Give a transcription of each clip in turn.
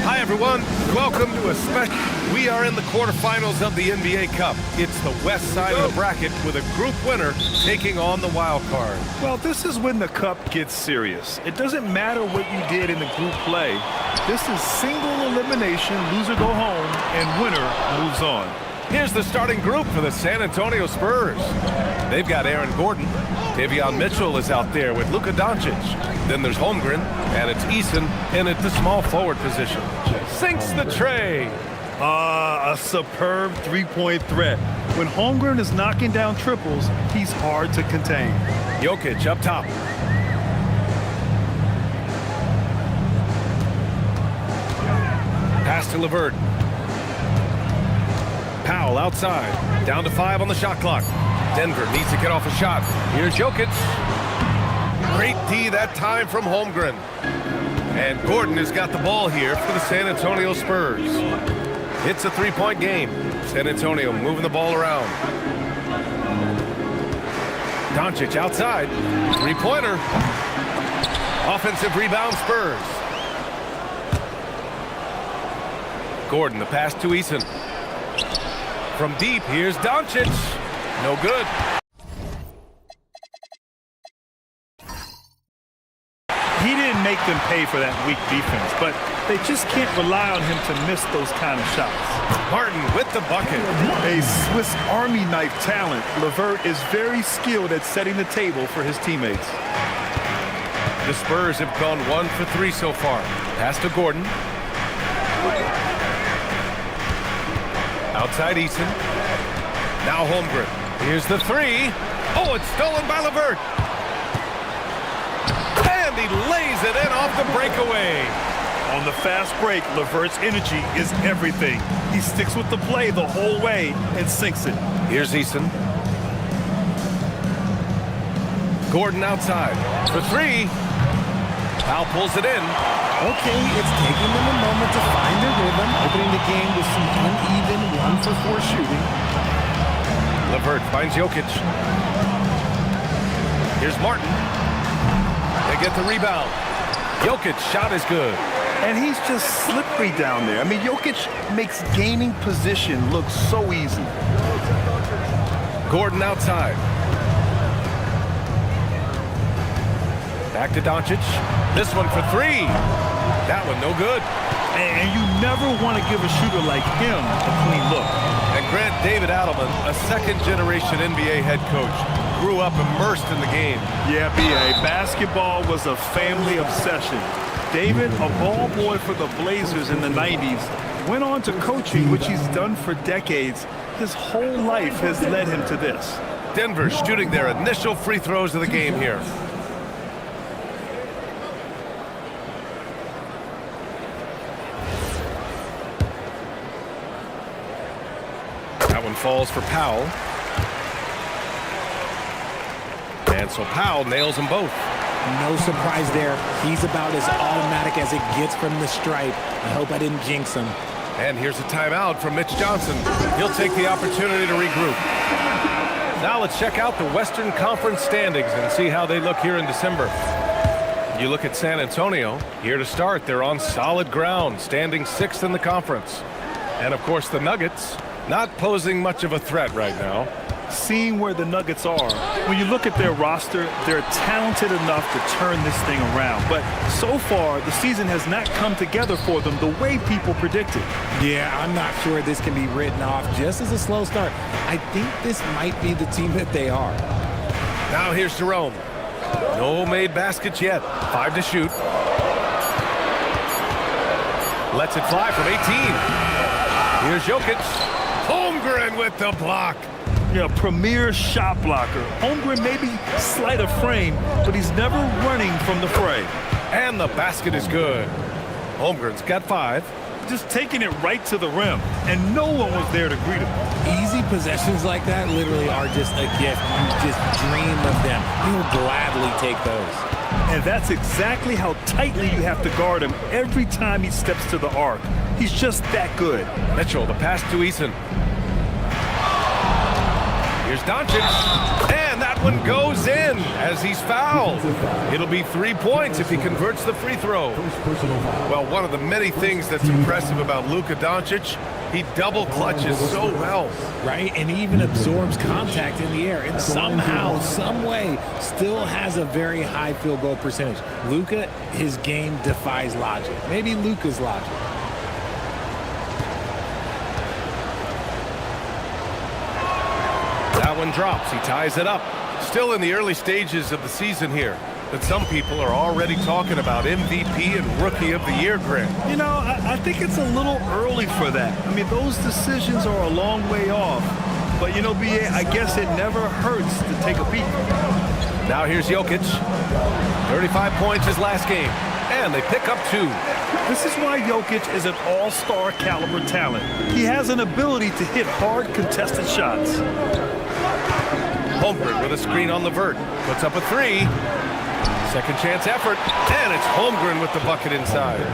Hi, everyone. Welcome to a special. We are in the quarterfinals of the NBA Cup. It's the west side of the bracket with a group winner taking on the wild card. Well, this is when the cup gets serious. It doesn't matter what you did in the group play. This is single elimination, loser go home, and winner moves on. Here's the starting group for the San Antonio Spurs. They've got Aaron Gordon. Davion Mitchell is out there with Luka Doncic. Then there's Holmgren, and it's Eason in at the small forward position. Sinks the tray. A superb three-point threat. When Holmgren is knocking down triples, he's hard to contain. Jokic up top. Pass to LeVert. Powell outside. Down to 5 on the shot clock. Denver needs to get off a shot. Here's Jokic. Great D that time from Holmgren. And Gordon has got the ball here for the San Antonio Spurs. It's a three-point game. San Antonio moving the ball around. Doncic outside. Three-pointer. Offensive rebound Spurs. Gordon, the pass to Eason. From deep, here's Doncic. No good. He didn't make them pay for that weak defense, but they just can't rely on him to miss those kind of shots. Martin with the bucket. A Swiss Army knife talent, LeVert is very skilled at setting the table for his teammates. The Spurs have gone 1 for 3 so far. Pass to Gordon. Outside Eason. Now Holmgren. Here's the three. Oh, it's stolen by LeVert. And he lays it in off the breakaway. On the fast break, LeVert's energy is everything. He sticks with the play the whole way and sinks it. Here's Eason. Gordon outside for three. Powell pulls it in. Okay, it's taking them a moment to find their rhythm, opening the game with some uneven 1-for-4 shooting. LeVert finds Jokic. Here's Martin. They get the rebound. Jokic's shot is good. And he's just slippery down there. I mean, Jokic makes gaining position look so easy. Gordon outside. Back to Doncic. This one for three. That one no good. And you never want to give a shooter like him a clean look. And Grant David Adelman, a second-generation NBA head coach, grew up immersed in the game. Yeah, B.A. Basketball was a family obsession. David, a ball boy for the Blazers in the 90s, went on to coaching, which he's done for decades. His whole life has led him to this. Denver shooting their initial free throws of the game here. That one falls for Powell. And so Powell nails them both. No surprise there. He's about as automatic as it gets from the stripe. I hope I didn't jinx him. And here's a timeout from Mitch Johnson. He'll take the opportunity to regroup. Now let's check out the Western Conference standings and see how they look here in December. You look at San Antonio. Here to start, they're on solid ground, standing 6th in the conference. And of course the Nuggets, not posing much of a threat right now. Seeing where the Nuggets are, when you look at their roster, they're talented enough to turn this thing around. But so far, the season has not come together for them the way people predicted. Yeah, I'm not sure this can be written off just as a slow start. I think this might be the team that they are. Now here's Jerome. No made baskets yet. 5 to shoot. Lets it fly from 18. Here's Jokic. Holmgren with the block. Yeah, premier shot blocker. Holmgren may be slight of frame, but he's never running from the fray. And the basket is good. Holmgren's got 5. Just taking it right to the rim, and no one was there to greet him. Easy possessions like that literally are just a gift. You just dream of them. You'll gladly take those. And that's exactly how tightly you have to guard him every time he steps to the arc. He's just that good. Mitchell, the pass to Eason. Here's Doncic, and that that one goes in as he's fouled. It'll be 3 points if he converts the free throw. Well, one of the many things that's impressive about Luka Doncic, he double clutches so well. Right, and he even absorbs contact in the air and somehow, some way, still has a very high field goal percentage. Luka, his game defies logic. Maybe Luka's logic. That one drops. He ties it up. Still in the early stages of the season here, but some people are already talking about MVP and Rookie of the Year, Grant. You know, I think it's a little early for that. I mean, those decisions are a long way off. But, you know, B.A., I guess it never hurts to take a peek. Now here's Jokic. 35 points his last game, and they pick up 2. This is why Jokic is an all-star caliber talent. He has an ability to hit hard contested shots. Holmgren with a screen on Levert. Puts up a 3. Second chance effort, and it's Holmgren with the bucket inside.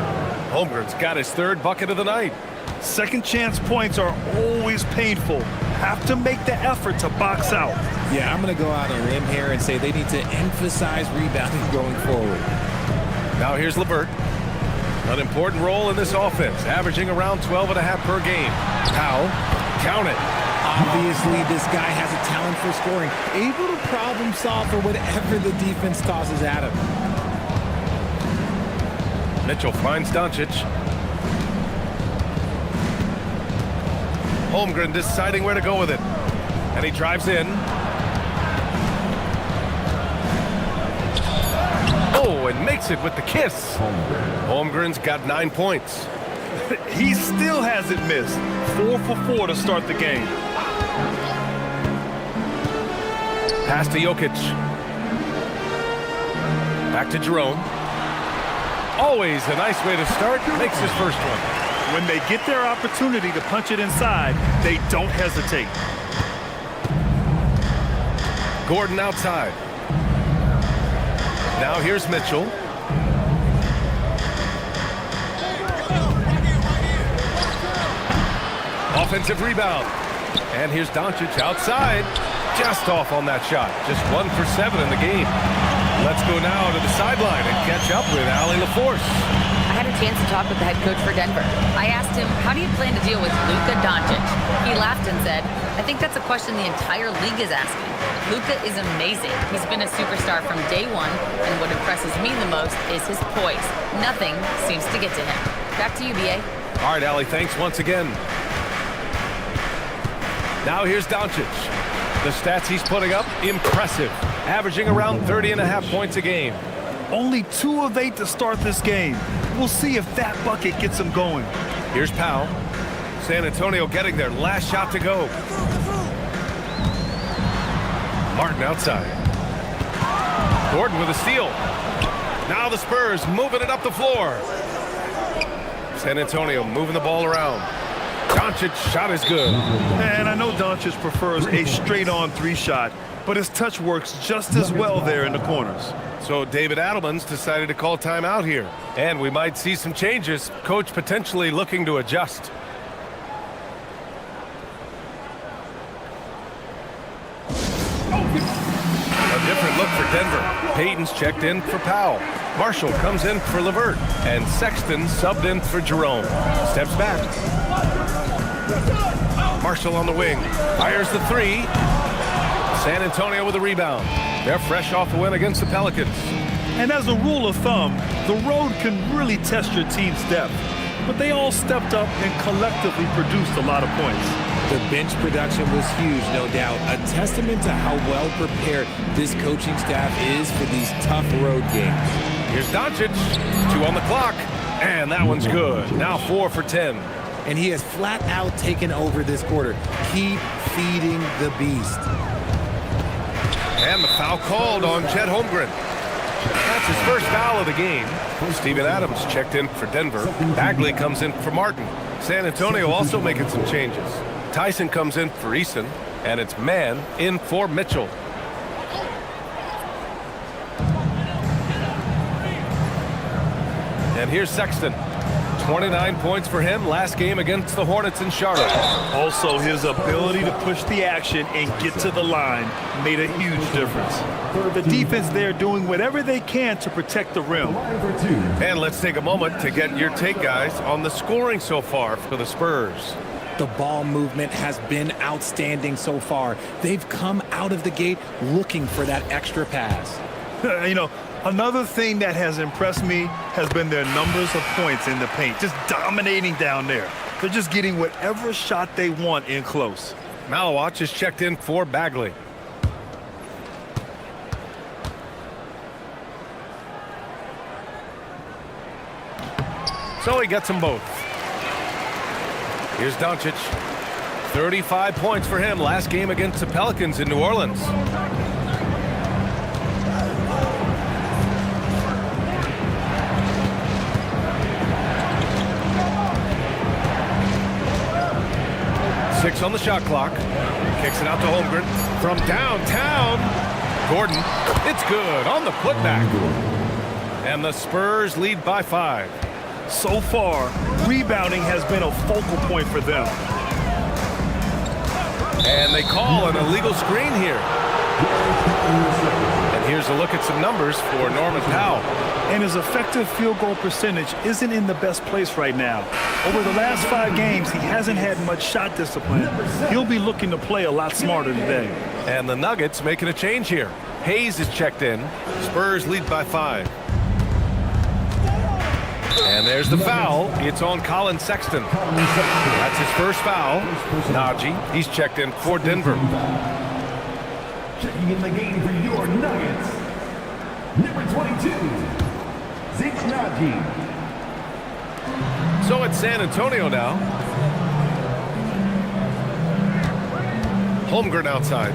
Holmgren's got his 3rd bucket of the night. Second chance points are always painful. Have to make the effort to box out. Yeah, I'm going to go out on a limb here and say they need to emphasize rebounding going forward. Now here's Levert. An important role in this offense, averaging around 12.5 per game. Powell, count it. Obviously, this guy has a talent for scoring, able to problem solve for whatever the defense tosses at him. Mitchell finds Doncic. Holmgren deciding where to go with it. And he drives in. Oh, and makes it with the kiss. Holmgren's got 9 points. He still hasn't missed. 4 for 4 to start the game. Pass to Jokic. Back to Jerome. Always a nice way to start. Makes his first one. When they get their opportunity to punch it inside, they don't hesitate. Gordon outside. Now here's Mitchell. Offensive rebound. And here's Doncic outside. Just off on that shot. Just 1 for 7 in the game. Let's go now to the sideline and catch up with Allie LaForce. I had a chance to talk with the head coach for Denver. I asked him, how do you plan to deal with Luka Doncic? He laughed and said, I think that's a question the entire league is asking. Luka is amazing. He's been a superstar from day one, and what impresses me the most is his poise. Nothing seems to get to him. Back to you, B.A. All right, Allie, thanks once again. Now here's Doncic. The stats he's putting up, impressive. Averaging around 30.5 points a game. Only 2 of 8 to start this game. We'll see if that bucket gets him going. Here's Powell. San Antonio getting their last shot to go. Martin outside. Gordon with a steal. Now the Spurs moving it up the floor. San Antonio moving the ball around. Doncic's shot is good. And I know Doncic prefers a straight-on 3-shot, but his touch works just as well there in the corners. So David Adelman's decided to call timeout here. And we might see some changes. Coach potentially looking to adjust. A different look for Denver. Payton's checked in for Powell. Marshall comes in for Levert. And Sexton subbed in for Jerome. Steps back. Marshall on the wing. Fires the 3. San Antonio with a rebound. They're fresh off a win against the Pelicans. And as a rule of thumb, the road can really test your team's depth. But they all stepped up and collectively produced a lot of points. The bench production was huge, no doubt. A testament to how well prepared this coaching staff is for these tough road games. Here's Doncic. 2 on the clock. And that one's good. Now 4 for 10. And he has flat out taken over this quarter. Keep feeding the beast. And the foul called on Chet Holmgren. That's his first foul of the game. Steven Adams checked in for Denver. Bagley comes in for Martin. San Antonio also making some changes. Tyson comes in for Eason, and it's Mann in for Mitchell. And here's Sexton. 29 points for him last game against the Hornets in Charlotte. Also, his ability to push the action and get to the line made a huge difference. The defense there doing whatever they can to protect the rim. And let's take a moment to get your take, guys, on the scoring so far for the Spurs. The ball movement has been outstanding so far. They've come out of the gate looking for that extra pass. You know, another thing that has impressed me has been their numbers of points in the paint, just dominating down there. They're just getting whatever shot they want in close. Malawach is checked in for Bagley. So he gets them both. Here's Doncic. 35 points for him last game against the Pelicans in New Orleans. Six on the shot clock. Kicks it out to Holmgren. From downtown, Gordon. It's good on the putback. And the Spurs lead by 5. So far, rebounding has been a focal point for them. And they call an illegal screen here. And here's a look at some numbers for Norman Powell. And his effective field goal percentage isn't in the best place right now. Over the last 5 games, he hasn't had much shot discipline. He'll be looking to play a lot smarter today. And the Nuggets making a change here. Hayes is checked in. Spurs lead by 5. And there's the foul. It's on Colin Sexton. That's his first foul. Najee, he's checked in for Denver. Checking in the game for your Nuggets, number 22, Najee. So it's San Antonio now. Holmgren outside.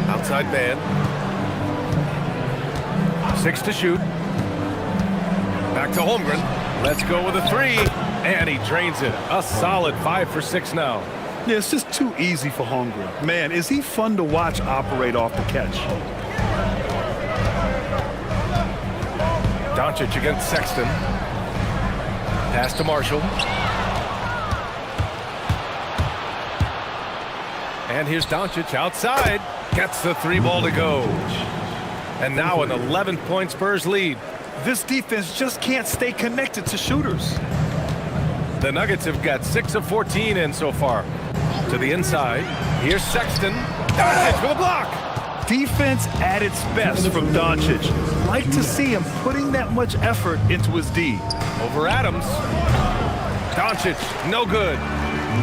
Outside man. 6 to shoot. Back to Holmgren. Let's go with a 3. And he drains it. A solid 5 for 6 now. Yeah, it's just too easy for Holmgren. Man, is he fun to watch operate off the catch. Doncic against Sexton. Pass to Marshall. And here's Doncic outside. Gets the 3 ball to go. And now an 11-point Spurs lead. This defense just can't stay connected to shooters. The Nuggets have got 6 of 14 in so far. To the inside. Here's Sexton. Doncic with a block. Defense at its best from Doncic. Like to see him putting that much effort into his D. Over Adams. Doncic, no good.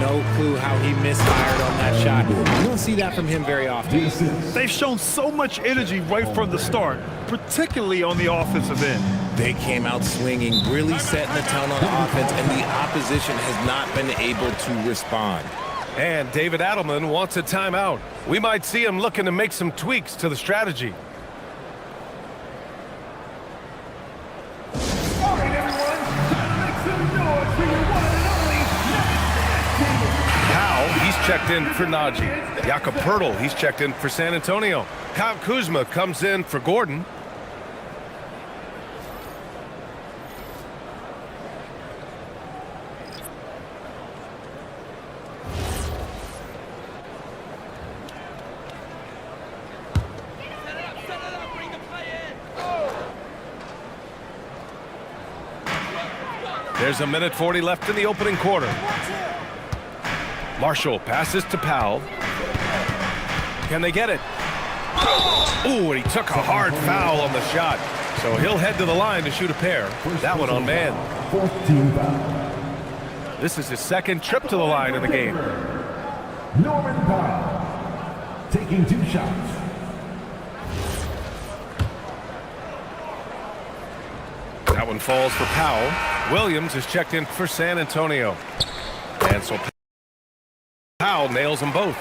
No clue how he misfired on that shot. You don't see that from him very often. They've shown so much energy right from the start, particularly on the offensive end. They came out swinging, really setting the tone on offense, and the opposition has not been able to respond. And David Adelman wants a timeout. We might see him looking to make some tweaks to the strategy. All right, everyone, make some noise for your one and only Powell, he's checked in for Najee. Jakob Poeltl, he's checked in for San Antonio. Kyle Kuzma comes in for Gordon. There's a minute 40 left in the opening quarter. Marshall passes to Powell. Can they get it? Ooh, and he took a hard foul on the shot. So he'll head to the line to shoot a pair. That one on man. This is his second trip to the line in the game. Norman Powell, taking 2 shots. That one falls for Powell. Williams is checked in for San Antonio. And so Powell nails them both.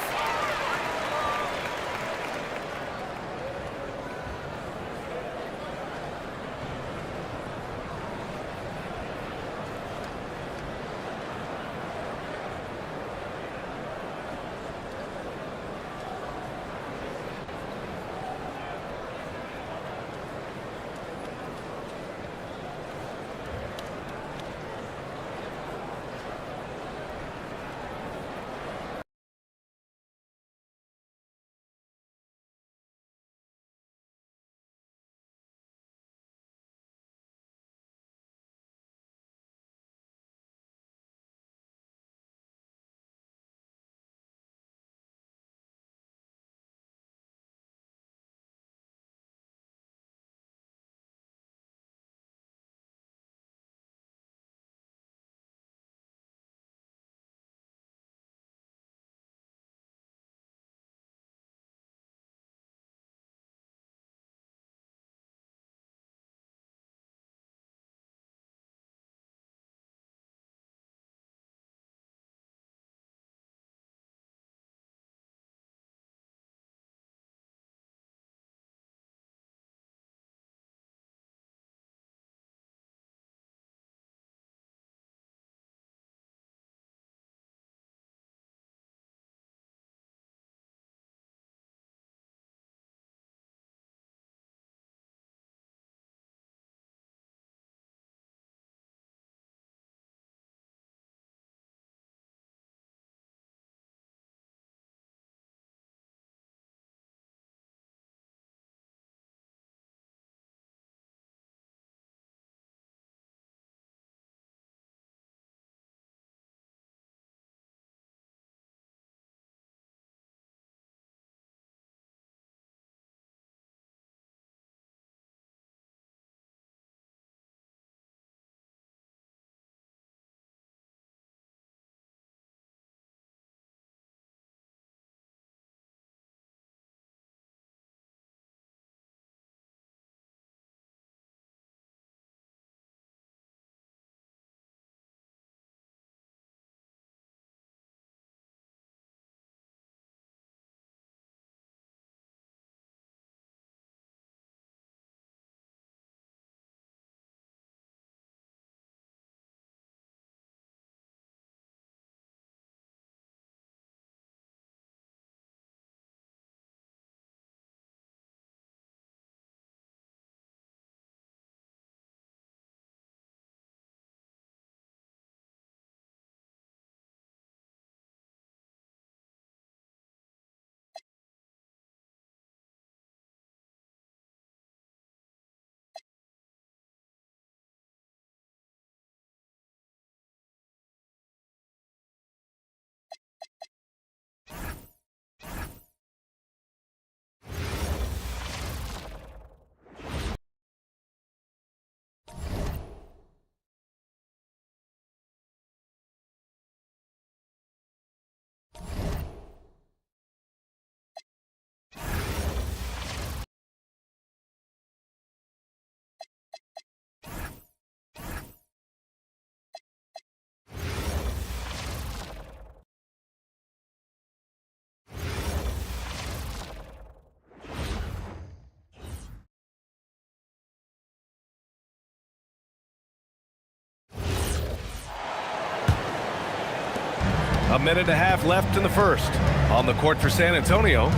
A minute and a half left in the first. On the court for San Antonio.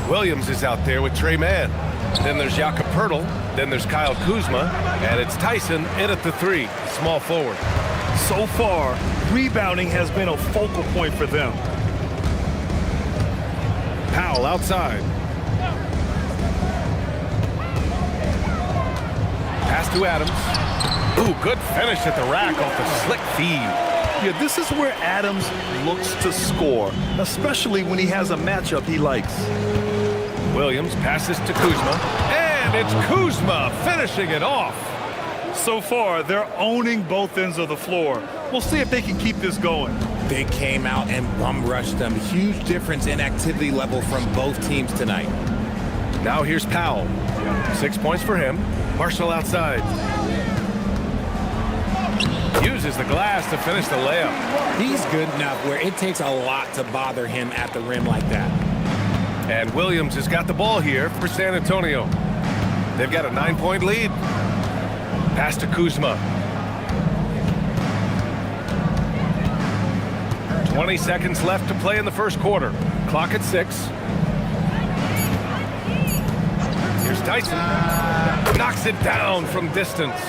Williams is out there with Trey Mann. Then there's Jakob Poeltl. Then there's Kyle Kuzma. And it's Tyson in at the three, small forward. So far, rebounding has been a focal point for them. Powell outside. Pass to Adams. Ooh, good finish at the rack off the slick feed. Yeah, this is where Adams looks to score, especially when he has a matchup he likes. Williams passes to Kuzma. And it's Kuzma finishing it off. So far, they're owning both ends of the floor. We'll see if they can keep this going. They came out and bum rushed them. Huge difference in activity level from both teams tonight. Now here's Powell. 6 points for him. Marshall outside. Uses the glass to finish the layup. He's good enough where it takes a lot to bother him at the rim like that. And Williams has got the ball here for San Antonio. They've got a 9-point lead. Pass to Kuzma. 20 seconds left to play in the first quarter. Clock at 6. Here's Tyson. Knocks it down from distance.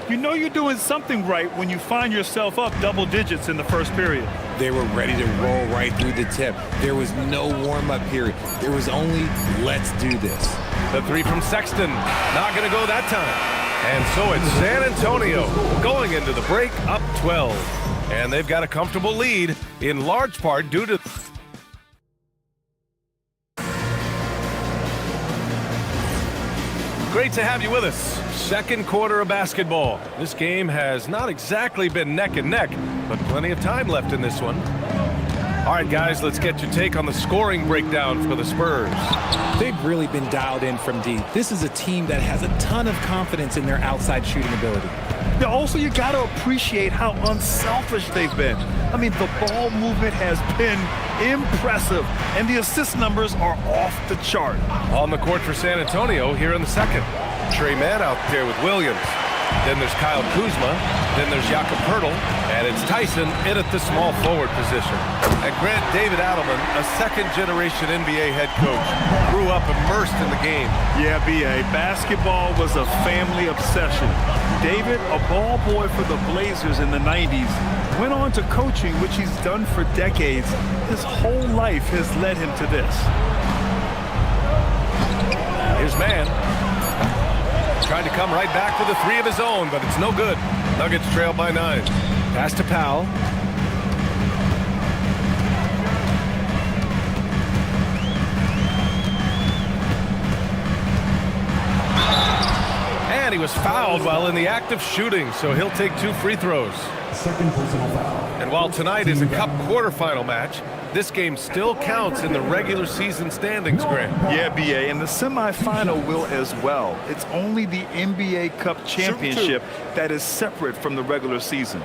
You know you're doing something right when you find yourself up double digits in the first period. They were ready to roll right through the tip. There was no warm-up period. There was only, let's do this. The three from Sexton. Not going to go that time. And so it's San Antonio going into the break up 12. And they've got a comfortable lead in large part due to... Great to have you with us. Second quarter of basketball. This game has not exactly been neck and neck, but plenty of time left in this one. All right, guys, let's get your take on the scoring breakdown for the Spurs. They've really been dialed in from deep. This is a team that has a ton of confidence in their outside shooting ability. Yeah, also, you got to appreciate how unselfish they've been. I mean, the ball movement has been impressive, and the assist numbers are off the chart. On the court for San Antonio here in the second. Trey Mann out there with Williams. Then there's Kyle Kuzma. Then there's Jakob Poeltl. And it's Tyson in at the small forward position. And Grant David Adelman, a second-generation NBA head coach, grew up immersed in the game. Yeah, B.A., basketball was a family obsession. David, a ball boy for the Blazers in the 90s, went on to coaching, which he's done for decades. His whole life has led him to this. Here's Mann. Trying to come right back with a three of his own, but it's no good. Nuggets trail by 9. Pass to Powell. And he was fouled while in the act of shooting, so he'll take 2 free throws. Second personal foul. And while tonight is a Cup quarterfinal match, this game still counts in the regular season standings, Grant. Yeah, B.A., and the semifinal will as well. It's only the NBA Cup championship that is separate from the regular season.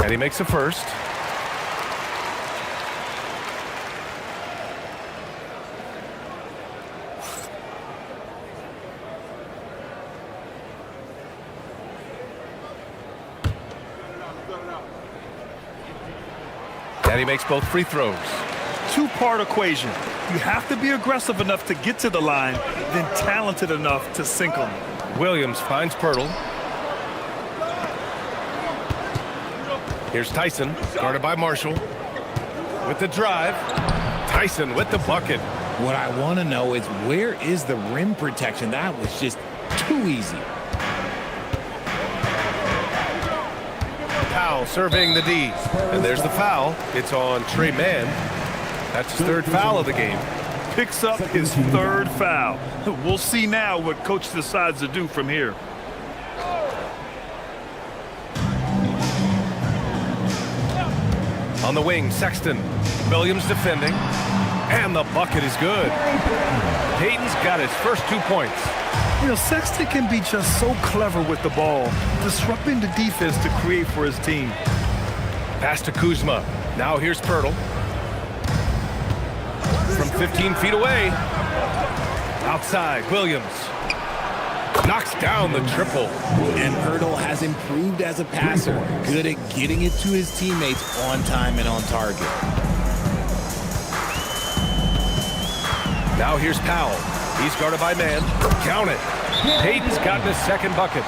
And he makes a first. And he makes both free throws. Two-part equation. You have to be aggressive enough to get to the line, then talented enough to sink them. Williams finds Poeltl. Here's Tyson, guarded by Marshall. With the drive, Tyson with the bucket. What I want to know is where is the rim protection? That was just too easy. Powell surveying the D. And there's the foul. It's on Trey Mann. That's his 3rd foul of the game. Picks up his 3rd foul. We'll see now what coach decides to do from here. On the wing, Sexton. Williams defending. And the bucket is good. Payton's got his first 2 points. You know, Sexton can be just so clever with the ball, disrupting the defense to create for his team. Pass to Kuzma. Now here's Poeltl. from 15 feet away. Outside, Williams knocks down the triple. And Hurdle has improved as a passer, good at getting it to his teammates on time and on target. Now here's Powell. He's guarded by man. Count it. Payton's gotten his second bucket.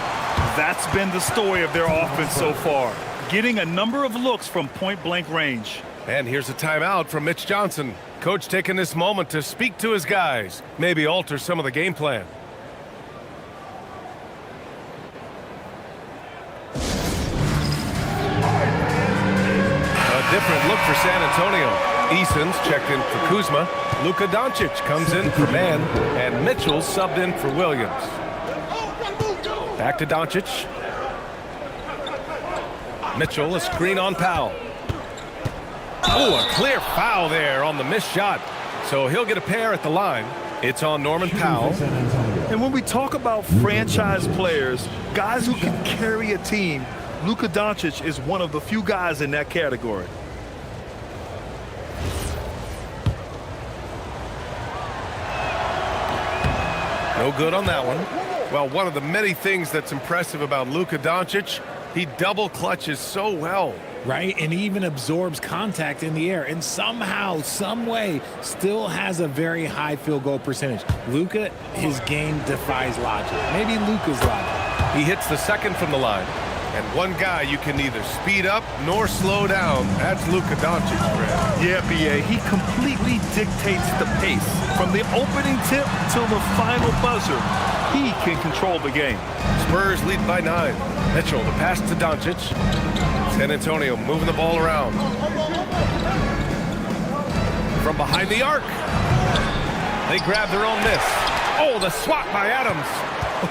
That's been the story of their offense so far, getting a number of looks from point-blank range. And here's a timeout from Mitch Johnson. Coach taking this moment to speak to his guys, maybe alter some of the game plan. A different look for San Antonio. Eason's checked in for Kuzma. Luka Doncic comes in for man, and Mitchell's subbed in for Williams. Back to Doncic. Mitchell, a screen on Powell. Oh, a clear foul there on the missed shot. So he'll get a pair at the line. It's on Norman Powell. And when we talk about franchise players, guys who can carry a team, Luka Doncic is one of the few guys in that category. No good on that one. Well, one of the many things that's impressive about Luka Doncic, he double clutches so well. Right, and he even absorbs contact in the air, and somehow, some way, still has a very high field goal percentage. Luka, his game defies logic. Maybe Luka's logic. He hits the second from the line. And one guy you can neither speed up nor slow down. That's Luka Doncic, Brad. Yeah, B.A., he completely dictates the pace. From the opening tip till the final buzzer, he can control the game. Spurs lead by 9. Mitchell, the pass to Doncic. San Antonio moving the ball around. From behind the arc. They grab their own miss. Oh, the swat by Adams.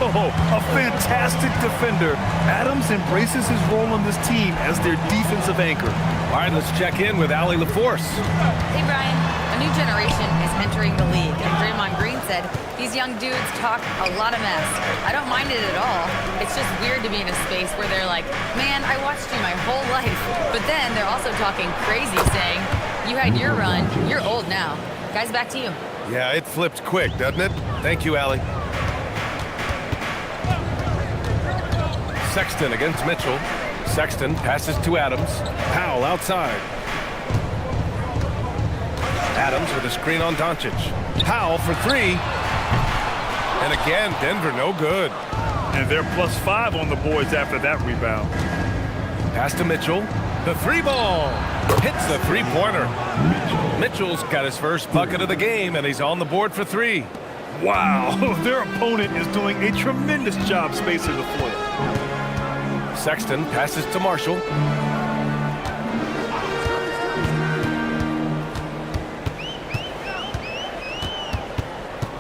Oh, a fantastic defender. Adams embraces his role on this team as their defensive anchor. All right, let's check in with Allie LaForce. Hey, Brian. A new generation is entering the league, and Draymond Green said these young dudes talk a lot of mess. I don't mind it at all. It's just weird to be in a space where they're like, man, I watched you my whole life. But then they're also talking crazy, saying, you had your run, you're old now. Guys, back to you. Yeah, it flipped quick, doesn't it? Thank you, Allie. Sexton against Mitchell. Sexton passes to Adams. Powell outside. Adams with a screen on Doncic. Powell for 3. And again, Denver no good. And they're +5 on the boards after that rebound. Pass to Mitchell. The 3-ball. Hits the 3-pointer. Mitchell's got his first bucket of the game, and he's on the board for 3. Wow, their opponent is doing a tremendous job spacing the floor. Sexton passes to Marshall.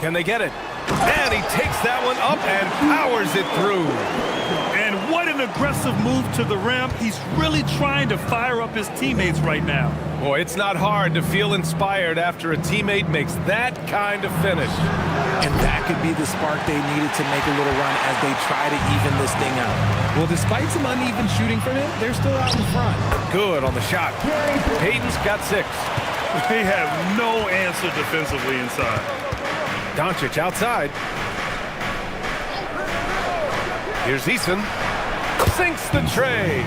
Can they get it? And he takes that one up and powers it through. And what an aggressive move to the rim. He's really trying to fire up his teammates right now. Boy, it's not hard to feel inspired after a teammate makes that kind of finish. And that could be the spark they needed to make a little run as they try to even this thing out. Well, despite some uneven shooting from him, they're still out in front. Good on the shot. Payton's got 6. They have no answer defensively inside. Doncic outside. Here's Eason. Sinks the tray.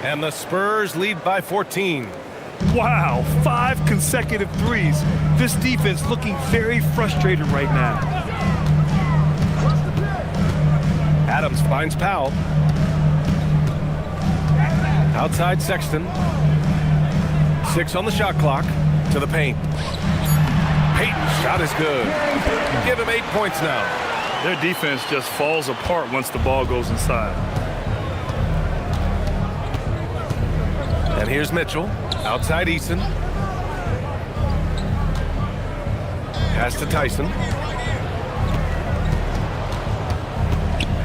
And the Spurs lead by 14. Wow, 5 consecutive threes. This defense looking very frustrated right now. Adams finds Powell. Outside Sexton. 6 on the shot clock. To the paint. Payton's shot is good. Give him 8 points now. Their defense just falls apart once the ball goes inside. And here's Mitchell. Outside Eason. Pass to Tyson.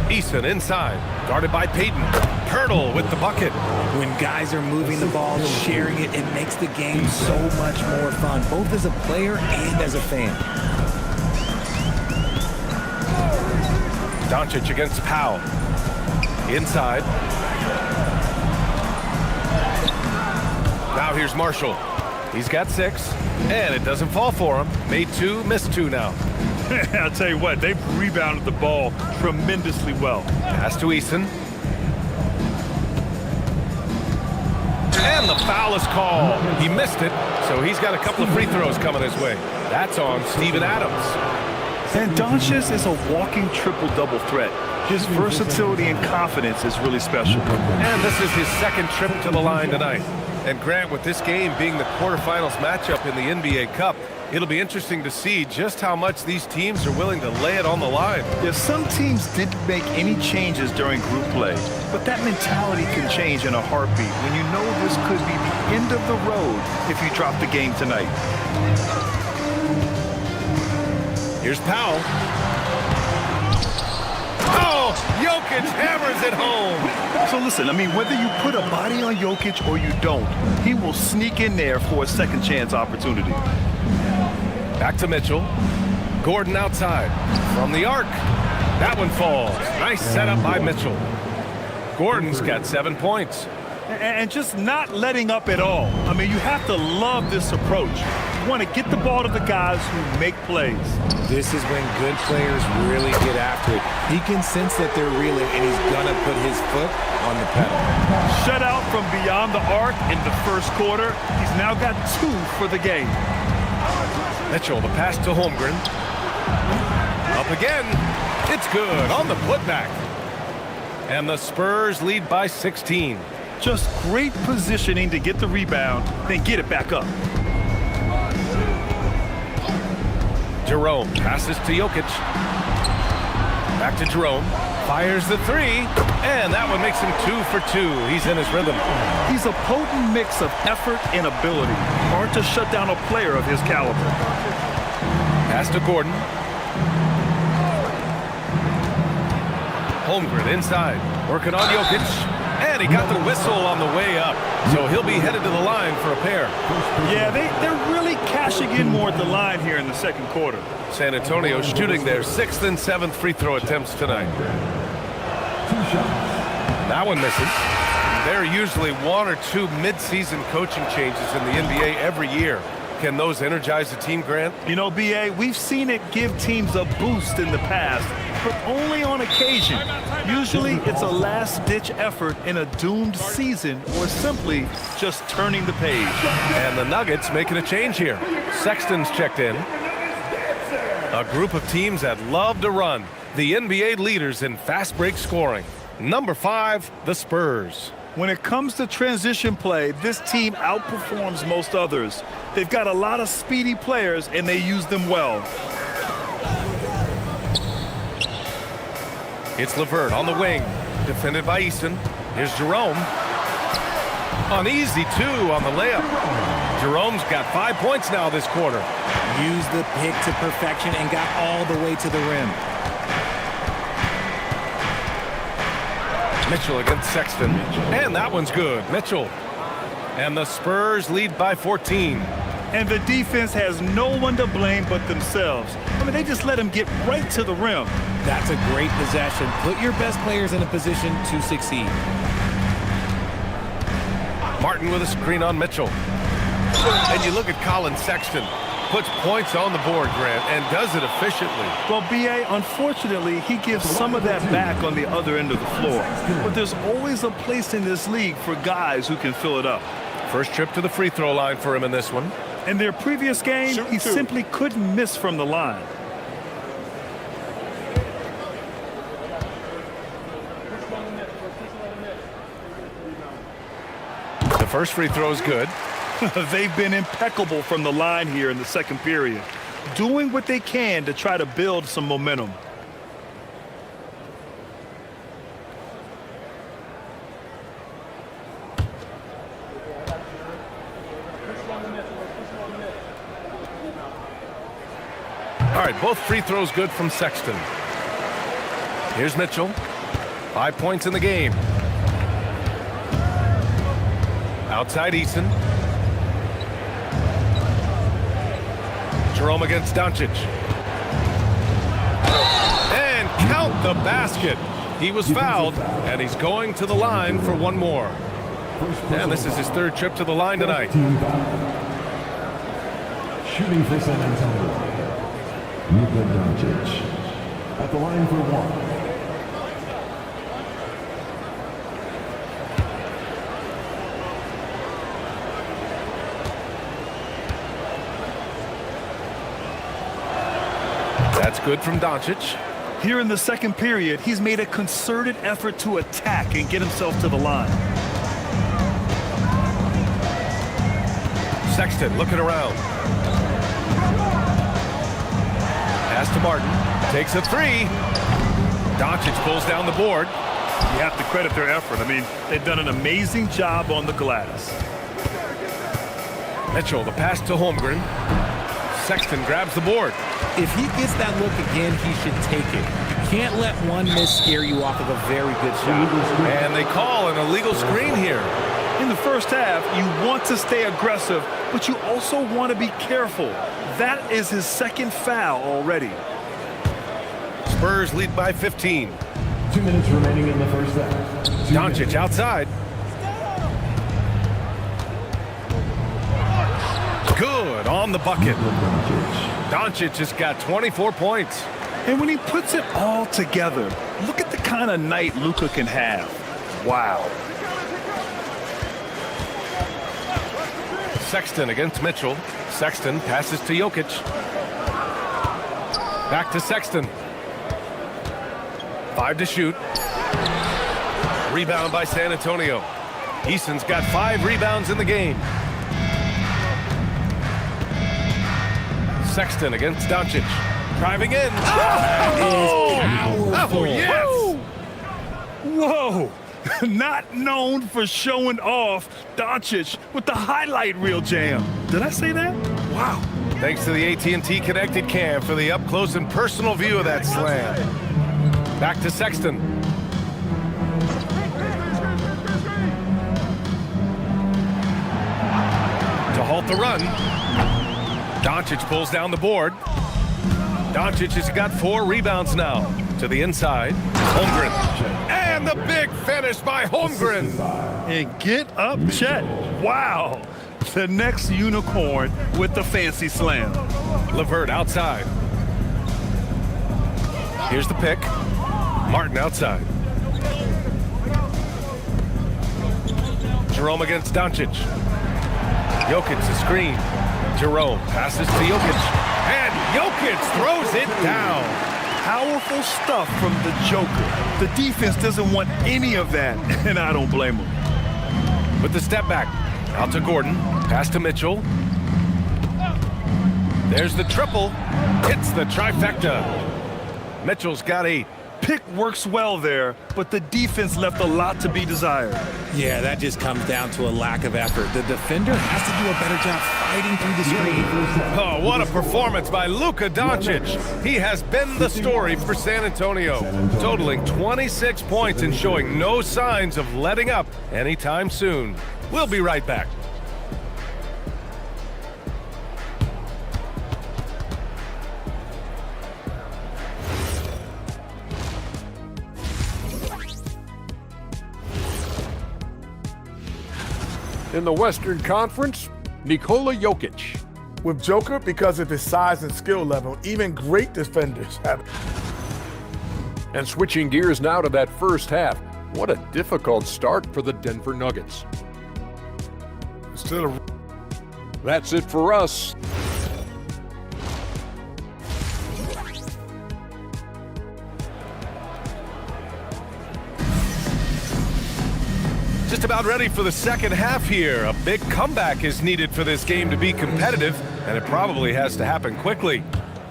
Eason inside. Guarded by Payton. Hurdle with the bucket. When guys are moving the ball, sharing it, it makes the game so much more fun, both as a player and as a fan. Doncic against Powell. Inside. Now here's Marshall. He's got 6, and it doesn't fall for him. Made 2, missed 2 now. I'll tell you what, they've rebounded the ball tremendously well. Pass to Eason. And the foul is called. He missed it, so he's got a couple of free throws coming his way. That's on Steven Adams. And Doncic is a walking triple-double threat. His versatility and confidence is really special. And this is his second trip to the line tonight. And Grant, with this game being the quarterfinals matchup in the NBA Cup, it'll be interesting to see just how much these teams are willing to lay it on the line. Yeah, some teams didn't make any changes during group play, but that mentality can change in a heartbeat when you know this could be the end of the road if you drop the game tonight. Here's Powell. Oh, Jokic hammers it home. So listen, I mean, whether you put a body on Jokic or you don't, he will sneak in there for a second chance opportunity. Back to Mitchell. Gordon outside. From the arc. That one falls. Nice setup by Mitchell. Gordon's got 7 points. And just not letting up at all. I mean, you have to love this approach. You want to get the ball to the guys who make plays. This is when good players really get after it. He can sense that they're reeling, and he's going to put his foot on the pedal. Shut out from beyond the arc in the first quarter. He's now got 2 for the game. Mitchell, the pass to Holmgren. Up again. It's good on the putback. And the Spurs lead by 16. Just great positioning to get the rebound, then get it back up. Jerome passes to Jokic. Back to Jerome. Fires the 3. And that one makes him 2 for 2. He's in his rhythm. He's a potent mix of effort and ability. Hard to shut down a player of his caliber. Pass to Gordon. Holmgren inside. Working on Jokic. And he got the whistle on the way up. So he'll be headed to the line for a pair. Yeah, they're really cashing in more at the line here in the second quarter. San Antonio shooting their 6th and 7th free throw attempts tonight. That one misses. There are usually 1 or 2 mid-season coaching changes in the NBA every year. Can those energize the team, Grant? You know, B.A., we've seen it give teams a boost in the past, but only on occasion. Usually it's a last-ditch effort in a doomed season or simply just turning the page. And the Nuggets making a change here. Sexton's checked in. A group of teams that love to run. The NBA leaders in fast break scoring. Number 5, the Spurs. When it comes to transition play, this team outperforms most others. They've got a lot of speedy players, and they use them well. It's LeVert on the wing. Defended by Easton. Here's Jerome. An easy 2 on the layup. Jerome's got 5 points now this quarter. Used the pick to perfection and got all the way to the rim. Mitchell against Sexton. And that one's good. Mitchell. And the Spurs lead by 14. And the defense has no one to blame but themselves. I mean, they just let him get right to the rim. That's a great possession. Put your best players in a position to succeed. Martin with a screen on Mitchell. And you look at Colin Sexton. Puts points on the board, Grant, and does it efficiently. Well, B.A., unfortunately, he gives some of that back on the other end of the floor. But there's always a place in this league for guys who can fill it up. First trip to the free throw line for him in this one. In their previous game, he simply couldn't miss from the line. The first free throw is good. They've been impeccable from the line here in the second period, doing what they can to try to build some momentum. All right, both free throws good from Sexton. Here's Mitchell. 5 points in the game. Outside Eason. Jerome against Doncic. And count the basket. He was fouled, and he's going to the line for one more. And this is his 3rd trip to the line tonight. Shooting for San Antonio, Luka Doncic. At the line for one. That's good from Doncic. Here in the second period, he's made a concerted effort to attack and get himself to the line. Sexton looking around. Pass to Martin. Takes a three. Doncic pulls down the board. You have to credit their effort. I mean, they've done an amazing job on the glass. Mitchell, the pass to Holmgren. Sexton grabs the board. If he gets that look again, he should take it. You can't let one miss scare you off of a very good shot. And they call an illegal screen here. In the first half, you want to stay aggressive, but you also want to be careful. That is his second foul already. Spurs lead by 15. 2 minutes remaining in the first half. Doncic outside. Good on the bucket. Doncic has got 24 points. And when he puts it all together, look at the kind of night Luka can have. Wow. Sexton against Mitchell. Sexton passes to Jokic. Back to Sexton. 5 to shoot. Rebound by San Antonio. Eason's got 5 rebounds in the game. Sexton against Doncic. Driving in. Powerful. Yes! Whoa! Not known for showing off, Doncic with the highlight reel jam. Did I say that? Wow. Thanks to the AT&T Connected Cam for the up-close and personal view of that slam. Back to Sexton. To halt the run. Doncic pulls down the board. Doncic has got 4 rebounds now. To the inside. Holmgren. And the big finish by Holmgren. And get up, Chet. Wow. The next unicorn with the fancy slam. LeVert outside. Here's the pick. Martin outside. Jerome against Doncic. Jokic the screen. Jerome passes to Jokic. And Jokic throws it down. Powerful stuff from the Joker. The defense doesn't want any of that, and I don't blame them. With the step back. Out to Gordon. Pass to Mitchell. There's the triple. Hits the trifecta. Mitchell's got 8. Pick works well there, but the defense left a lot to be desired. Yeah, that just comes down to a lack of effort. The defender has to do a better job fighting through the screen. Oh, what a performance by Luka Doncic. He has been the story for San Antonio, totaling 26 points and showing no signs of letting up anytime soon. We'll be right back. In the Western Conference, Nikola Jokic. With Joker, because of his size and skill level, even great defenders have. And switching gears now to that first half, what a difficult start for the Denver Nuggets. Still, That's it for us. Just about ready for the second half here. A big comeback is needed for this game to be competitive, and it probably has to happen quickly.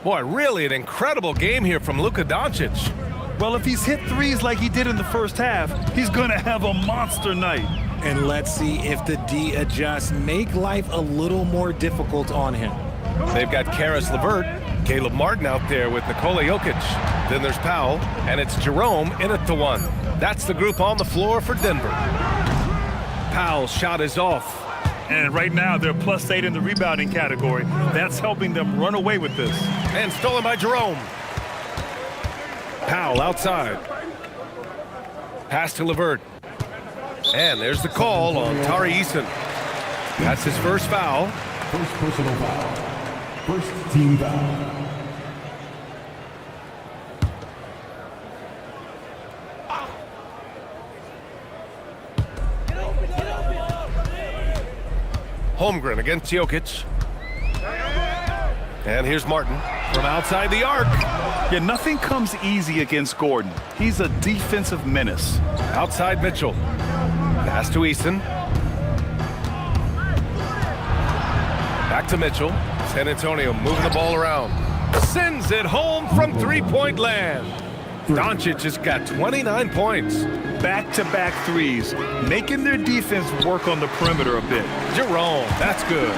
Boy, really an incredible game here from Luka Doncic. Well, if he's hit threes like he did in the first half, he's going to have a monster night. And let's see if the D adjusts, make life a little more difficult on him. They've got Karis LeVert, Caleb Martin out there with Nikola Jokic. Then there's Powell, and it's Jerome in at the 1. That's the group on the floor for Denver. Powell's shot is off. And right now, they're +8 in the rebounding category. That's helping them run away with this. And stolen by Jerome. Powell outside. Pass to LeVert. And there's the call on Tari Eason. That's his first foul. First personal foul. First team foul. Holmgren against Jokic. And here's Martin from outside the arc. Yeah, nothing comes easy against Gordon. He's a defensive menace. Outside Mitchell. Pass to Eason. Back to Mitchell. San Antonio moving the ball around. Sends it home from three-point land. Doncic has got 29 points. Back-to-back threes, making their defense work on the perimeter a bit. Jerome, that's good.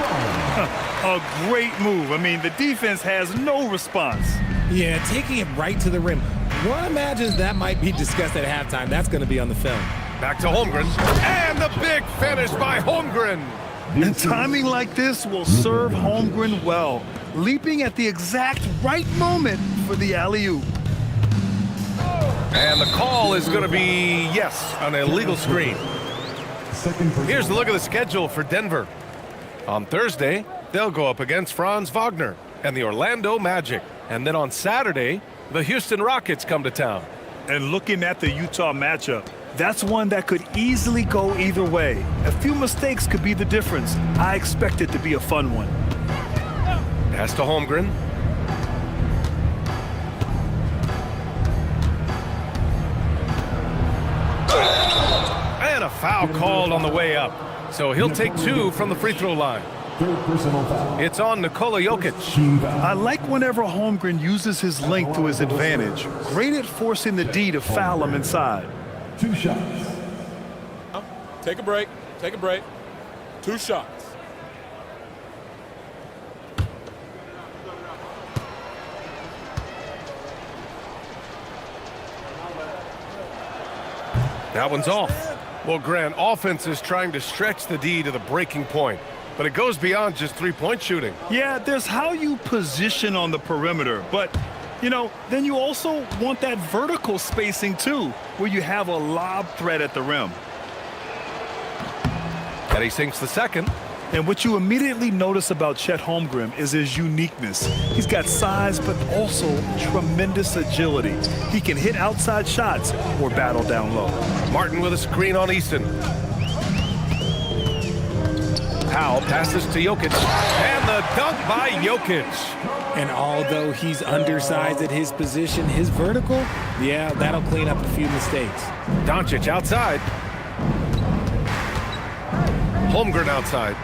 A great move. I mean, the defense has no response. Yeah, taking it right to the rim. One imagines that might be discussed at halftime. That's going to be on the film. Back to Holmgren. And the big finish by Holmgren. And timing like this will serve Holmgren well, leaping at the exact right moment for the alley-oop. And the call is going to be, yes, an illegal screen. Here's a look at the schedule for Denver. On Thursday, they'll go up against Franz Wagner and the Orlando Magic. And then on Saturday, the Houston Rockets come to town. And looking at the Utah matchup, that's one that could easily go either way. A few mistakes could be the difference. I expect it to be a fun one. Pass to Holmgren. And a foul called on the way up. So he'll take two from the free throw line. Third personal foul. It's on Nikola Jokic. I like whenever Holmgren uses his length to his advantage. Great at forcing the D to foul him inside. 2 shots. Take a break. Take a break. 2 shots. That one's off. Well, Grant, offense is trying to stretch the D to the breaking point, but it goes beyond just three-point shooting. Yeah, there's how you position on the perimeter, but, you know, then you also want that vertical spacing too, where you have a lob threat at the rim. And he sinks the second. And what you immediately notice about Chet Holmgren is his uniqueness. He's got size, but also tremendous agility. He can hit outside shots or battle down low. Martin with a screen on Easton. Powell passes to Jokic. And the dunk by Jokic. And although he's undersized at his position, his vertical, yeah, that'll clean up a few mistakes. Doncic outside. Holmgren outside.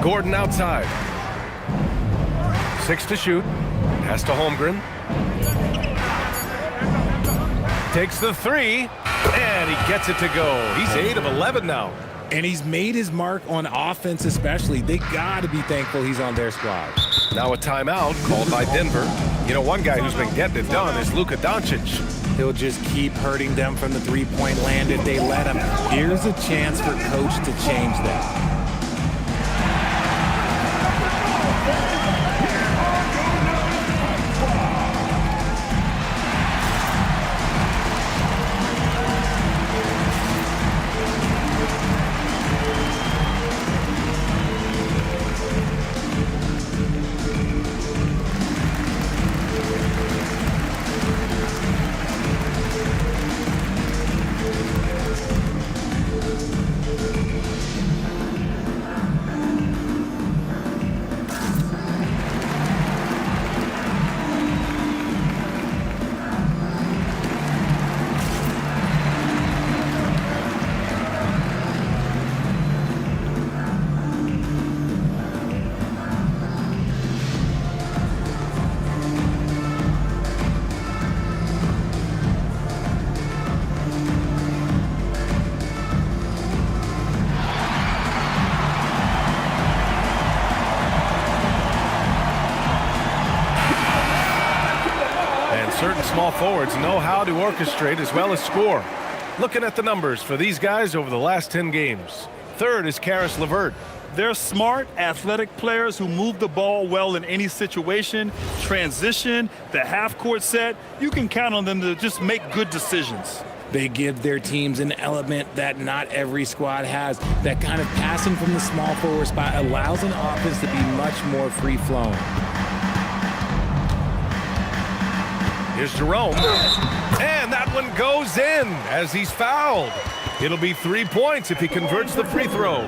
Gordon outside. 6 to shoot. Pass to Holmgren. Takes the 3. And he gets it to go. He's 8 of 11 now. And he's made his mark on offense especially. They got to be thankful he's on their squad. Now a timeout called by Denver. You know, one guy who's been getting it done is Luka Doncic. He'll just keep hurting them from the three-point land if they let him. Here's a chance for coach to change that. Certain small forwards know how to orchestrate as well as score. Looking at the numbers for these guys over the last 10 games. Third is Karis LeVert. They're smart, athletic players who move the ball well in any situation, transition, the half-court set. You can count on them to just make good decisions. They give their teams an element that not every squad has. That kind of passing from the small forward spot allows an offense to be much more free-flowing. Here's Jerome. And that one goes in as he's fouled. It'll be 3 points if he converts the free throw.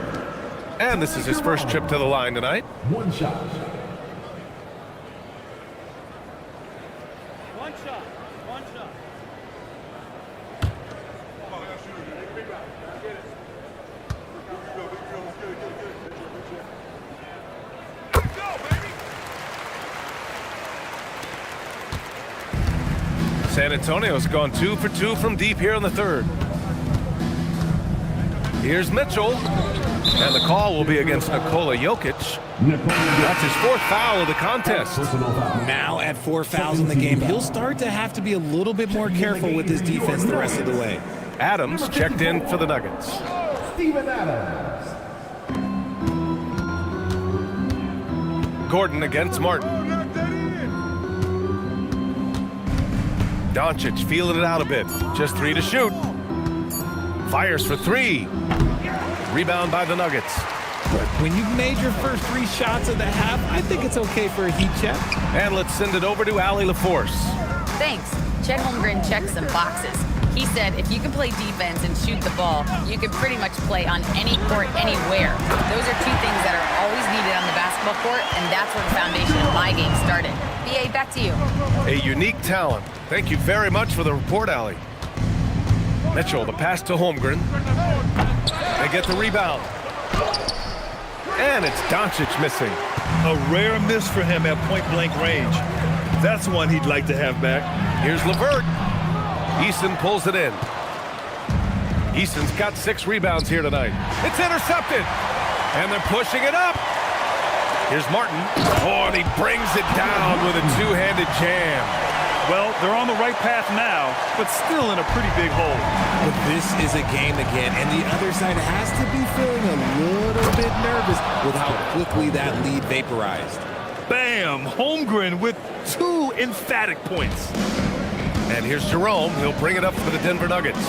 And this is his first trip to the line tonight. One shot. One shot. One shot. San Antonio's gone 2 for 2 from deep here in the third. Here's Mitchell. And the call will be against Nikola Jokic. That's his 4th foul of the contest. Now at 4 fouls in the game, he'll start to have to be a little bit more careful with his defense the rest of the way. Adams checked in for the Nuggets. Steven Adams. Gordon against Martin. Doncic feeling it out a bit. Just 3 to shoot. Fires for 3. Rebound by the Nuggets. When you've made your first 3 shots of the half, I think it's okay for a heat check. And let's send it over to Allie LaForce. Thanks. Chet Holmgren checked some boxes. He said if you can play defense and shoot the ball, you can pretty much play on any court, anywhere. Those are 2 things that are always needed on the basketball court, and that's where the foundation of my game started. BA, back to you. A unique talent. Thank you very much for the report, Allie. Mitchell, the pass to Holmgren. They get the rebound. And it's Doncic missing. A rare miss for him at point-blank range. That's one he'd like to have back. Here's LeVert. Eason pulls it in. Eason's got 6 rebounds here tonight. It's intercepted. And they're pushing it up. Here's Martin. Oh, and he brings it down with a 2-handed jam. Well, they're on the right path now, but still in a pretty big hole. But this is a game again, and the other side has to be feeling a little bit nervous with how quickly that lead vaporized. Bam! Holmgren with 2 emphatic points. And here's Jerome. He'll bring it up for the Denver Nuggets.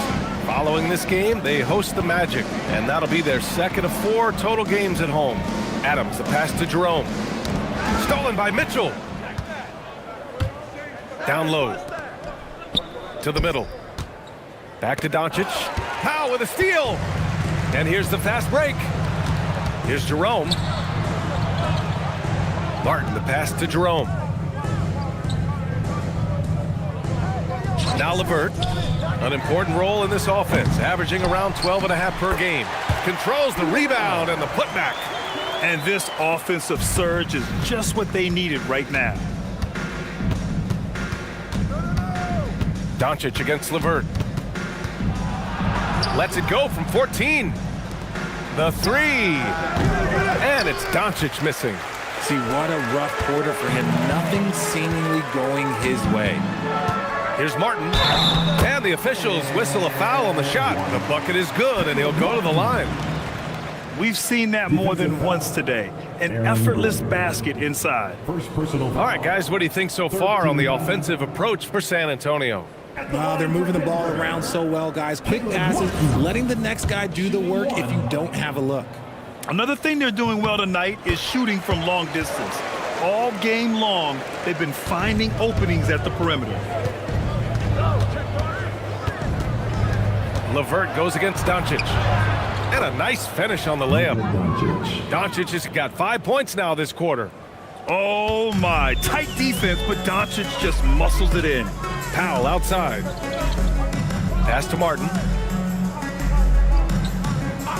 Following this game, they host the Magic, and that'll be their 2nd of 4 total games at home. Adams, the pass to Jerome. Stolen by Mitchell. Down low. To the middle. Back to Doncic. Powell with a steal. And here's the fast break. Here's Jerome. Martin, the pass to Jerome. Now LeVert. An important role in this offense, averaging around 12.5 per game. Controls the rebound and the putback. And this offensive surge is just what they needed right now. Doncic against LeVert. Lets it go from 14. The 3. And it's Doncic missing. See, what a rough quarter for him. Nothing seemingly going his way. Here's Martin. And the officials whistle a foul on the shot. The bucket is good, and he'll go to the line. We've seen that more than once today. An effortless basket inside. First personal foul. All right, guys, what do you think so far on the offensive approach for San Antonio? They're moving the ball around so well, guys. Quick passes, letting the next guy do the work if you don't have a look. Another thing they're doing well tonight is shooting from long distance. All game long, they've been finding openings at the perimeter. LeVert goes against Doncic. And a nice finish on the layup. Doncic has got 5 points now this quarter. Oh my, tight defense, but Doncic just muscles it in. Powell outside. Pass to Martin.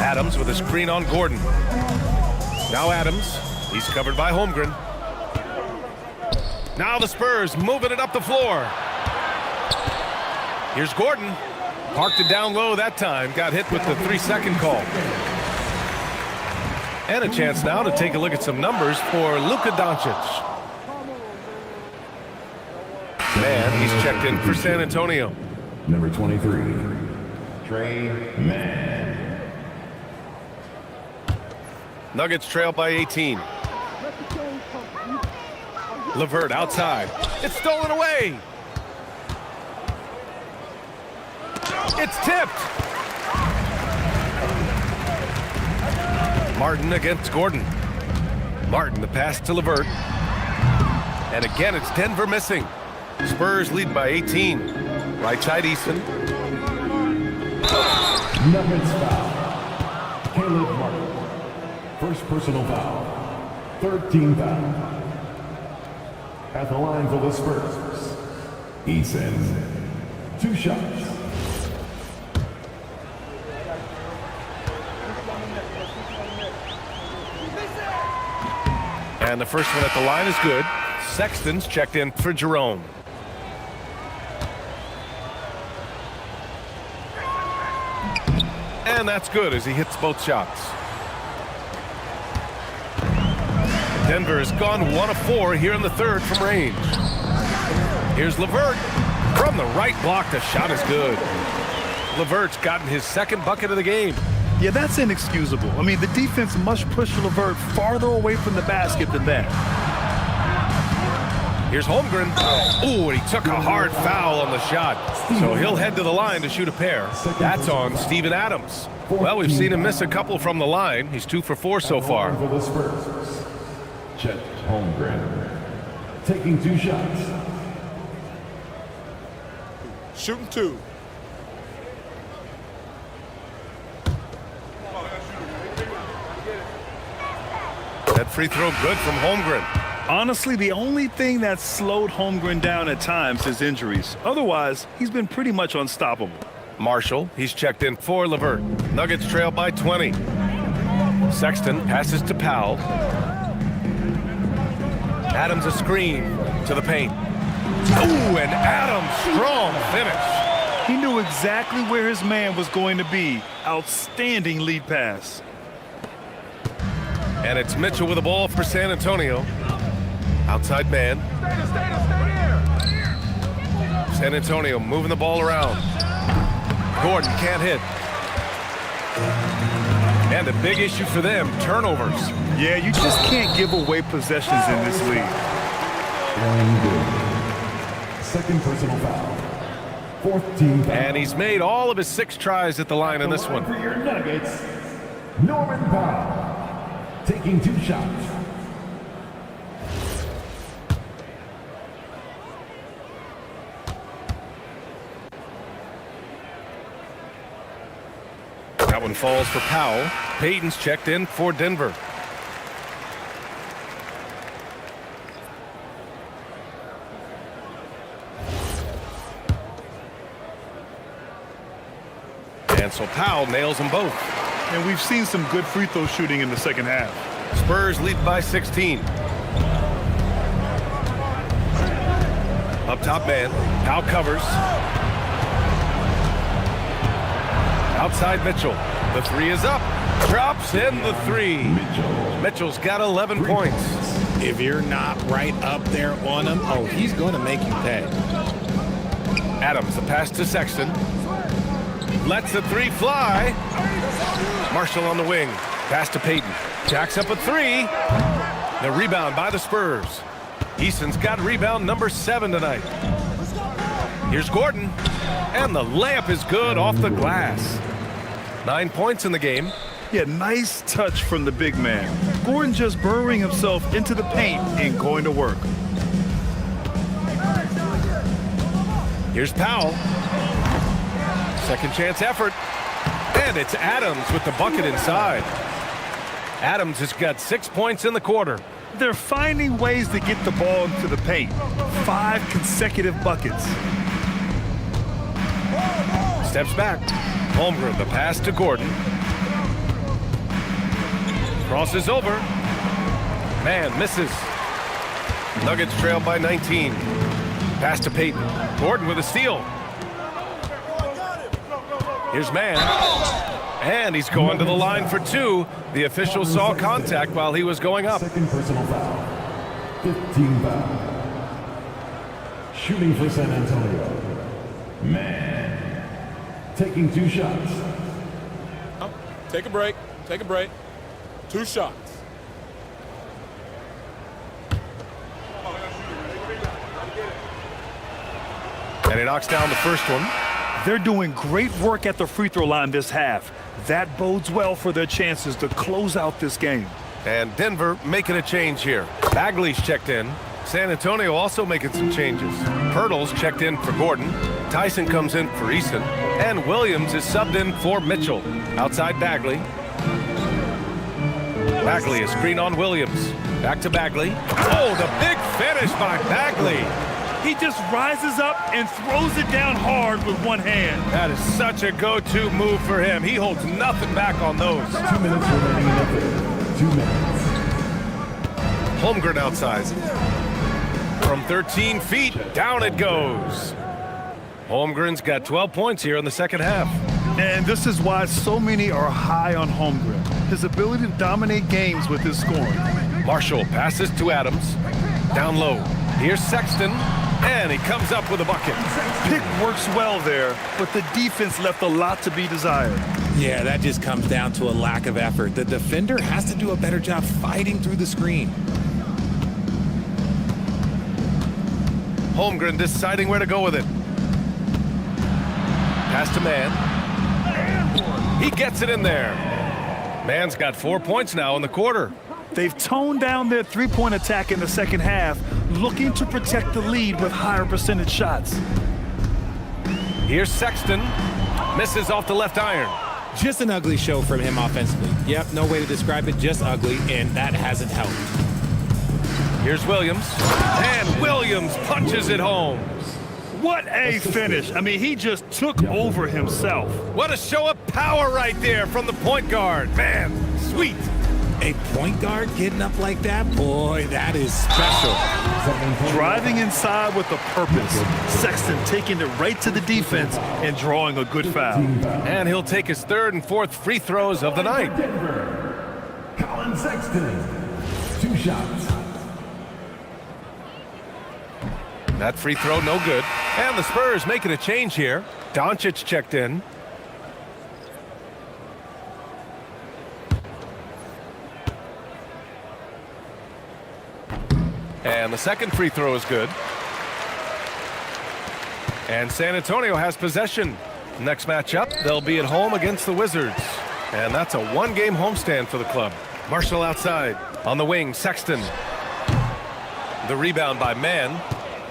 Adams with a screen on Gordon. Now Adams. He's covered by Holmgren. Now the Spurs moving it up the floor. Here's Gordon. Parked it down low that time. Got hit with the 3-second call. And a chance now to take a look at some numbers for Luka Doncic. Man, he's checked in for San Antonio. Number 23, Trey Mann. Nuggets trail by 18. LeVert outside. It's stolen away. It's tipped. Martin against Gordon. Martin, the pass to LeVert. And again, it's Denver missing. Spurs lead by 18. Right side, Easton. Nuggets foul. Caleb Martin. First personal foul. Third team foul. At the line for the Spurs, Eason. 2 shots. And the first one at the line is good. Sexton's checked in for Jerome. And that's good as he hits both shots. Denver has gone 1 of 4 here in the third from range. Here's LeVert. From the right block, the shot is good. LeVert's gotten his second bucket of the game. Yeah, that's inexcusable. I mean, the defense must push LeVert farther away from the basket than that. Here's Holmgren. Ooh, and he took a hard foul on the shot. So he'll head to the line to shoot a pair. That's on Steven Adams. Well, we've seen him miss a couple from the line. He's 2 for 4 so far. For the Spurs, Chet Holmgren. Taking 2 shots. Shooting 2. That free throw good from Holmgren. Honestly, the only thing that's slowed Holmgren down at times is injuries. Otherwise, he's been pretty much unstoppable. Marshall, he's checked in for LeVert. Nuggets trail by 20. Sexton passes to Powell. Adams a screen to the paint. Ooh, and Adams, strong finish. He knew exactly where his man was going to be. Outstanding lead pass. And it's Mitchell with the ball for San Antonio. Outside man. San Antonio moving the ball around. Gordon can't hit. And a big issue for them, turnovers. Yeah, you just can't give away possessions in this league. Second personal foul. Fourth team foul. And he's made all of his 6 tries at the line in this one. For your Nuggets, Norman Powell. Taking 2 shots. That one falls for Powell. Payton's checked in for Denver. And so Powell nails them both. And we've seen some good free throw shooting in the second half. Spurs lead by 16. Up top man. Powell covers. Outside Mitchell. The 3 is up. Drops in the 3. Mitchell's got 11 points. If you're not right up there on him, oh, he's going to make you pay. Adams, the pass to Sexton. Lets the 3 fly. Marshall on the wing. Pass to Payton. Jacks up a 3. The rebound by the Spurs. Easton's got rebound number 7 tonight. Here's Gordon. And the layup is good off the glass. 9 points in the game. Yeah, nice touch from the big man. Gordon just burrowing himself into the paint and going to work. Here's Powell. Second chance effort. And it's Adams with the bucket inside. Adams has got 6 points in the quarter. They're finding ways to get the ball into the paint. 5 consecutive buckets. Steps back. Holmgren, the pass to Gordon. Crosses over. Man misses. Nuggets trail by 19. Pass to Payton. Gordon with a steal. Here's man. And he's going to the line for 2. The official saw contact while he was going up. Second personal foul. 15 foul. Shooting for San Antonio. Man. Taking 2 shots. Take a break. Take a break. 2 shots. And he knocks down the first one. They're doing great work at the free throw line this half. That bodes well for their chances to close out this game. And Denver making a change here. Bagley's checked in. San Antonio also making some changes. Pirtle's checked in for Gordon. Tyson comes in for Eason. And Williams is subbed in for Mitchell. Outside Bagley. Bagley is screen on Williams. Back to Bagley. Oh, the big finish by Bagley. He just rises up and throws it down hard with one hand. That is such a go-to move for him. He holds nothing back on those. 2 minutes remaining in the third. 2 minutes. Holmgren outside. From 13 feet, down it goes. Holmgren's got 12 points here in the second half. And this is why so many are high on Holmgren. His ability to dominate games with his scoring. Marshall passes to Adams. Down low. Here's Sexton. And he comes up with a bucket. Pick works well there, but the defense left a lot to be desired. Yeah, that just comes down to a lack of effort. The defender has to do a better job fighting through the screen. Holmgren deciding where to go with it. Pass to Mann. He gets it in there. Mann's got 4 points now in the quarter. They've toned down their three-point attack in the second half, looking to protect the lead with higher percentage shots. Here's Sexton. Misses off the left iron. Just an ugly show from him offensively. Yep, no way to describe it, just ugly, and that hasn't helped. Here's Williams. And Williams punches it home. What a finish. I mean, he just took over himself. What a show of power right there from the point guard. Man, sweet. A point guard getting up like that? Boy, that is special. Driving inside with a purpose. Sexton taking it right to the defense and drawing a good foul. And he'll take his third and fourth free throws of the night. Colin Sexton. 2 shots. That free throw no good. And the Spurs making a change here. Doncic checked in. And the second free throw is good. And San Antonio has possession. Next matchup, they'll be at home against the Wizards. And that's a one-game homestand for the club. Marshall outside. On the wing, Sexton. The rebound by Mann.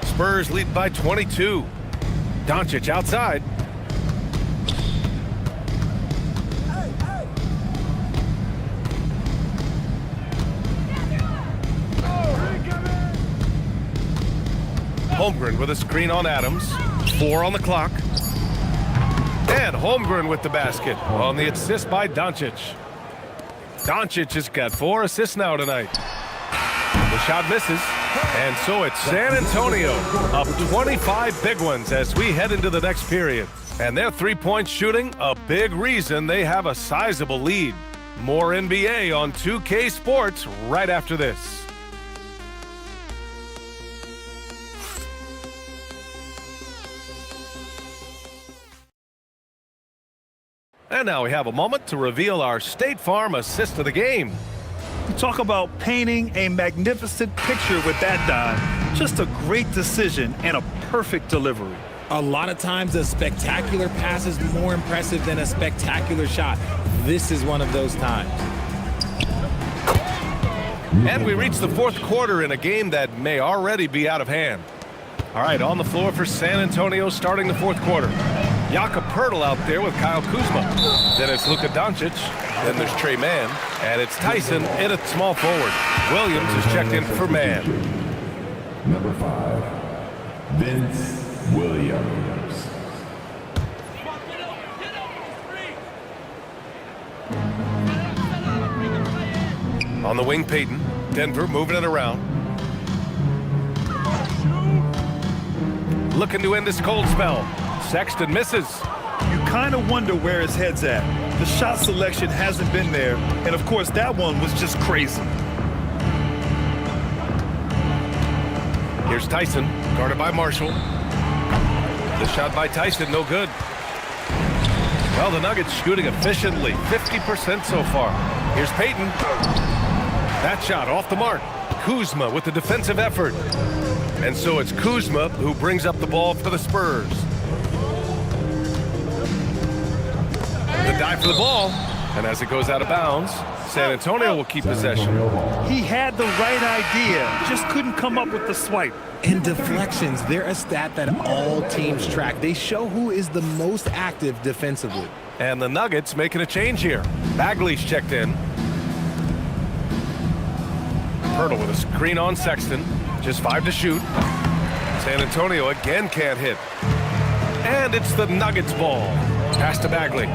Spurs lead by 22. Doncic outside. Holmgren with a screen on Adams. 4 on the clock. And Holmgren with the basket on the assist by Doncic. Doncic has got 4 assists now tonight. The shot misses. And so it's San Antonio up 25 big ones as we head into the next period. And their three-point shooting, a big reason they have a sizable lead. More NBA on 2K Sports right after this. And now we have a moment to reveal our State Farm assist of the game. You talk about painting a magnificent picture with that dime. Just a great decision and a perfect delivery. A lot of times a spectacular pass is more impressive than a spectacular shot. This is one of those times. And we reach the fourth quarter in a game that may already be out of hand. All right, on the floor for San Antonio starting the fourth quarter. Jakob Poeltl out there with Kyle Kuzma. Then it's Luka Doncic. Then there's Trey Mann. And it's Tyson in at small forward. Williams is checked in for Mann. Number 5, Vince Williams. On the wing, Payton. Denver moving it around. Looking to end this cold spell. Sexton misses. You kind of wonder where his head's at. The shot selection hasn't been there, and of course that one was just crazy. Here's Tyson, guarded by Marshall. The shot by Tyson, no good. Well, the Nuggets shooting efficiently, 50% so far. Here's Payton. That shot off the mark. Kuzma with the defensive effort. And so it's Kuzma who brings up the ball for the Spurs. dive for the ball. And as it goes out of bounds, San Antonio will keep possession. He had the right idea, just couldn't come up with the swipe. And deflections, they're a stat that all teams track. They show who is the most active defensively. And the Nuggets making a change here. Bagley's checked in. Hurdle with a screen on Sexton. Just 5 to shoot. San Antonio again can't hit. And it's the Nuggets ball. Pass to Bagley.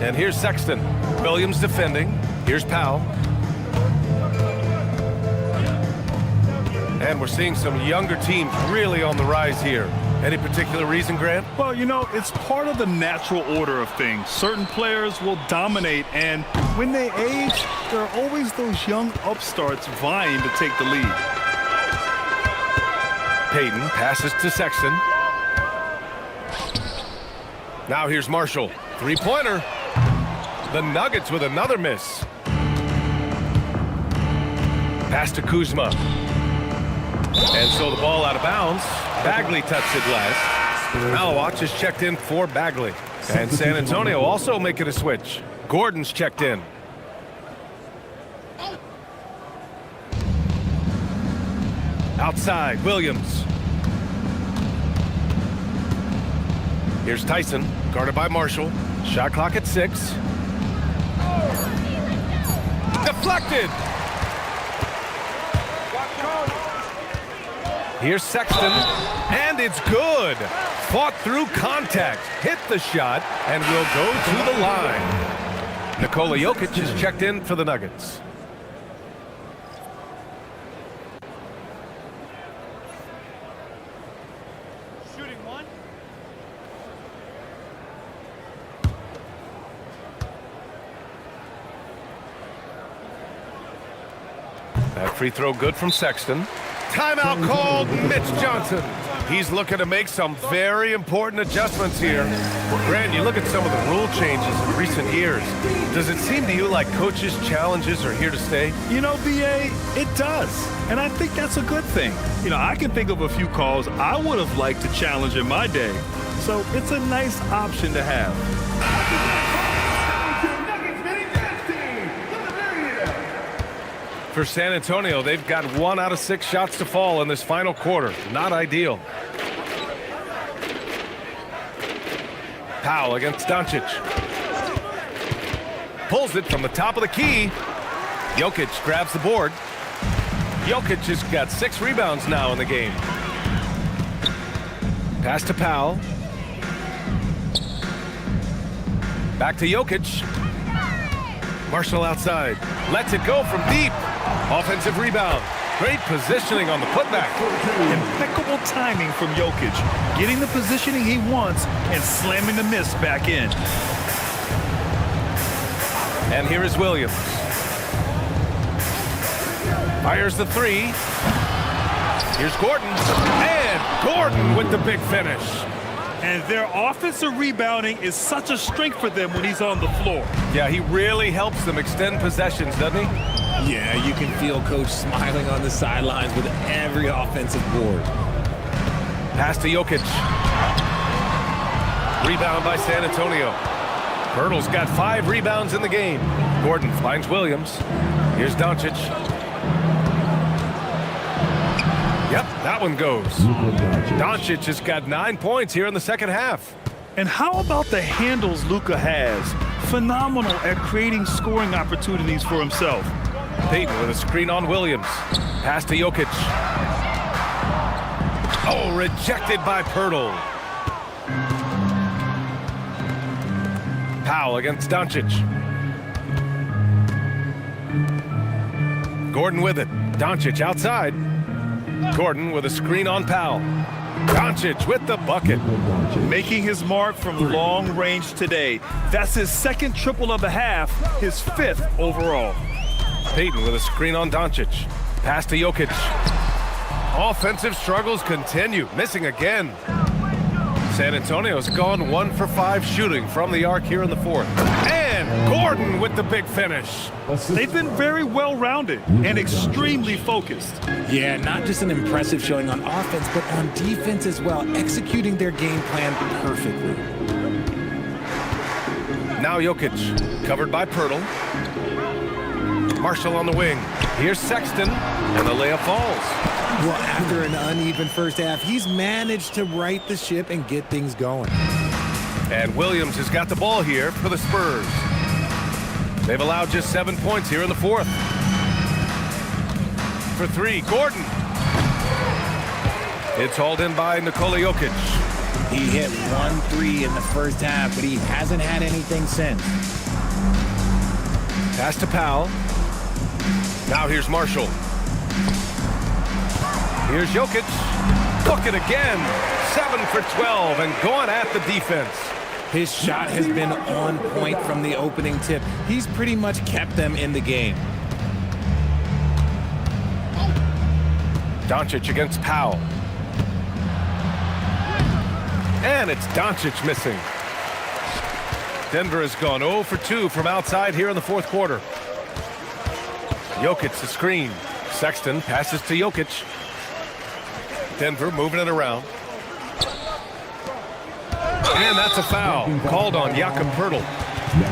And here's Sexton. Williams defending. Here's Powell. And we're seeing some younger teams really on the rise here. Any particular reason, Grant? Well, you know, it's part of the natural order of things. Certain players will dominate, and when they age, there are always those young upstarts vying to take the lead. Payton passes to Sexton. Now here's Marshall. Three-pointer. The Nuggets with another miss. Pass to Kuzma. And so the ball out of bounds. Bagley touched it last. Malawach is checked in for Bagley. And San Antonio also making a switch. Gordon's checked in. Outside, Williams. Here's Tyson, guarded by Marshall. Shot clock at 6. Deflected. Here's Sexton, and it's good. Fought through contact, hit the shot, and will go to the line. Nikola Jokic is checked in for the Nuggets. Shooting one. That free throw good from Sexton. Timeout called, Mitch Johnson. He's looking to make some very important adjustments here. Grant, you look at some of the rule changes in recent years. Does it seem to you like coaches' challenges are here to stay? You know, BA, it does. And I think that's a good thing. You know, I can think of a few calls I would have liked to challenge in my day. So it's a nice option to have. For San Antonio, they've got 1 out of 6 shots to fall in this final quarter. Not ideal. Powell against Doncic. Pulls it from the top of the key. Jokic grabs the board. Jokic has got 6 rebounds now in the game. Pass to Powell. Back to Jokic. Marshall outside. Lets it go from deep. Offensive rebound. Great positioning on the putback. Impeccable timing from Jokic. Getting the positioning he wants and slamming the miss back in. And here is Williams. Fires the 3. Here's Gordon. And Gordon with the big finish. And their offensive rebounding is such a strength for them when he's on the floor. Yeah, he really helps them extend possessions, doesn't he? Yeah, you can feel Coach smiling on the sidelines with every offensive board. Pass to Jokic. Rebound by San Antonio. Hurdle's got 5 rebounds in the game. Gordon finds Williams. Here's Doncic. Yep, that one goes. Doncic has got 9 points here in the second half. And how about the handles Luka has? Phenomenal at creating scoring opportunities for himself. Payton with a screen on Williams. Pass to Jokic. Oh, rejected by Pirtle. Powell against Doncic. Gordon with it. Doncic outside. Gordon with a screen on Powell. Doncic with the bucket. Making his mark from long range today. That's his 2nd triple of the half, his 5th overall. Payton with a screen on Doncic. Pass to Jokic. Offensive struggles continue. Missing again. San Antonio's gone 1 for 5 shooting from the arc here in the 4th. And Gordon with the big finish. They've been very well-rounded and extremely focused. Yeah, not just an impressive showing on offense, but on defense as well, executing their game plan perfectly. Now Jokic, covered by Pirtle. Marshall on the wing. Here's Sexton, and the layup falls. Well, after an uneven first half, he's managed to right the ship and get things going. And Williams has got the ball here for the Spurs. They've allowed just 7 points here in the fourth. For three, Gordon. It's hauled in by Nikola Jokic. He hit 1 3 in the first half, but he hasn't had anything since. Pass to Powell. Now here's Marshall. Here's Jokic. Book it again. 7 for 12 and going at the defense. His shot has been on point from the opening tip. He's pretty much kept them in the game. Doncic against Powell. And it's Doncic missing. Denver has gone 0 for 2 from outside here in the fourth quarter. Jokic the screen. Sexton passes to Jokic. Denver moving it around. And that's a foul called on Jakob Pirtle.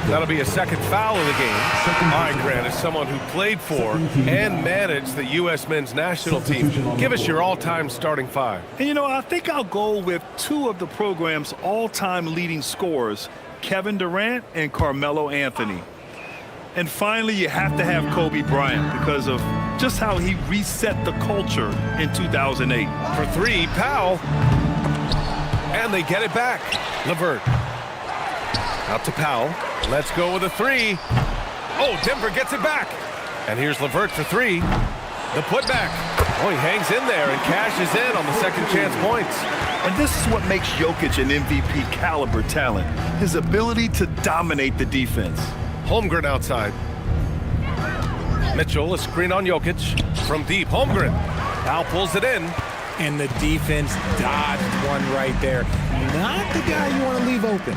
That'll be a second foul of the game. All right, Grant, as someone who played for and managed the U.S. men's national team, give us your all-time starting five. And, you know, I think I'll go with two of the program's all-time leading scorers, Kevin Durant and Carmelo Anthony. And finally, you have to have Kobe Bryant because of just how he reset the culture in 2008. For three, Powell. And they get it back. LeVert. Out to Powell. Let's go with a three. Oh, Denver gets it back. And here's LeVert for three. The putback. Oh, he hangs in there and cashes in on the second chance points. And this is what makes Jokic an MVP caliber talent. His ability to dominate the defense. Holmgren outside. Mitchell, a screen on Jokic. From deep, Holmgren. Powell pulls it in. And the defense dodged one right there. Not the guy you want to leave open.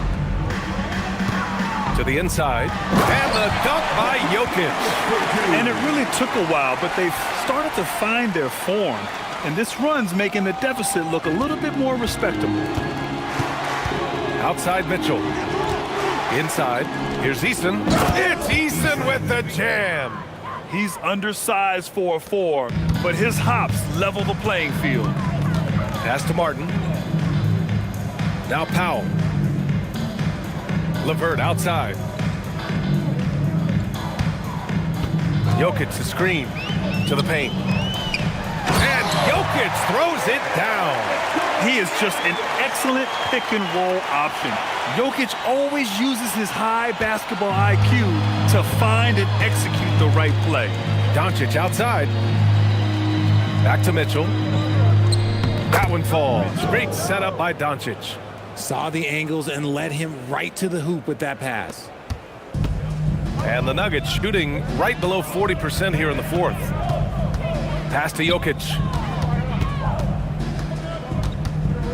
To the inside. And the dunk by Jokic. And it really took a while, but they've started to find their form. And this run's making the deficit look a little bit more respectable. Outside Mitchell. Inside. Here's Eason. It's Eason with the jam. He's undersized for a 4, but his hops level the playing field. Pass to Martin. Now Powell. LeVert outside. Jokic the screen to the paint. And Jokic throws it down. He is just an excellent pick-and-roll option. Jokic always uses his high basketball IQ to find and execute the right play. Doncic outside. Back to Mitchell. That one falls. Great setup by Doncic. Saw the angles and led him right to the hoop with that pass. And the Nuggets shooting right below 40% here in the fourth. Pass to Jokic.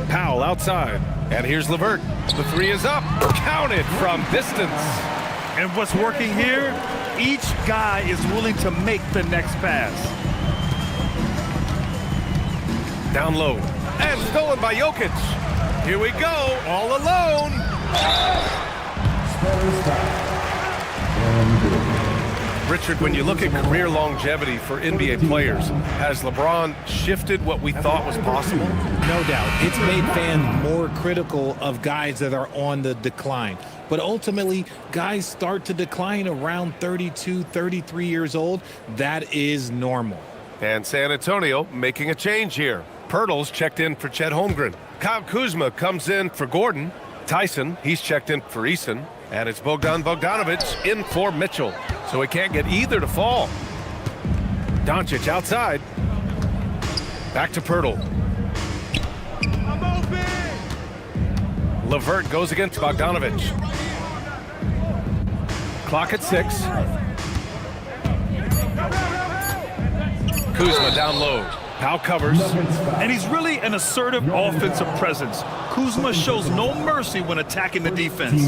Powell outside. And here's LeVert. The three is up. Counted from distance. And what's working here? Each guy is willing to make the next pass. Down low. And stolen by Jokic. Here we go. All alone. Richard, when you look at career longevity for NBA players, has LeBron shifted what we thought was possible? No doubt. It's made fans more critical of guys that are on the decline. But ultimately, guys start to decline around 32, 33 years old. That is normal. And San Antonio making a change here. Pirtle's checked in for Chet Holmgren. Kyle Kuzma comes in for Gordon. Tyson, he's checked in for Eason. And it's Bogdan Bogdanovic in for Mitchell. So he can't get either to fall. Doncic outside. Back to Pirtle. LeVert goes against Bogdanovic. Clock at 6. Kuzma down low. Powell covers. And he's really an assertive offensive presence. Kuzma shows no mercy when attacking the defense.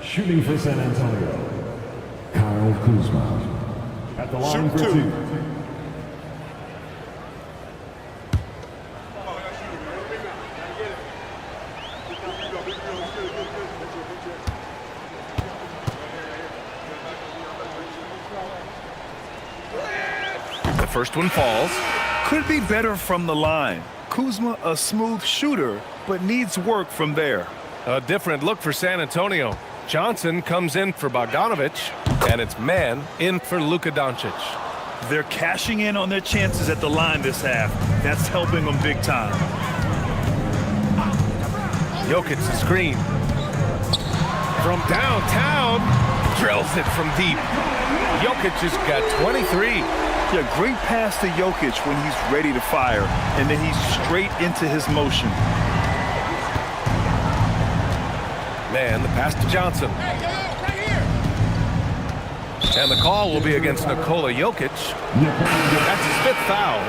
Shooting for San Antonio, Kyle Kuzma. At the line for two. First one falls. Could be better from the line. Kuzma, a smooth shooter, but needs work from there. A different look for San Antonio. Johnson comes in for Bogdanovic, and it's man in for Luka Doncic. They're cashing in on their chances at the line this half. That's helping them big time. Jokic the screen. From downtown, drills it from deep. Jokic just got 23. Yeah, great pass to Jokic when he's ready to fire, and then he's straight into his motion. Man, the pass to Johnson. And the call will be against Nikola Jokic. That's his 5th foul.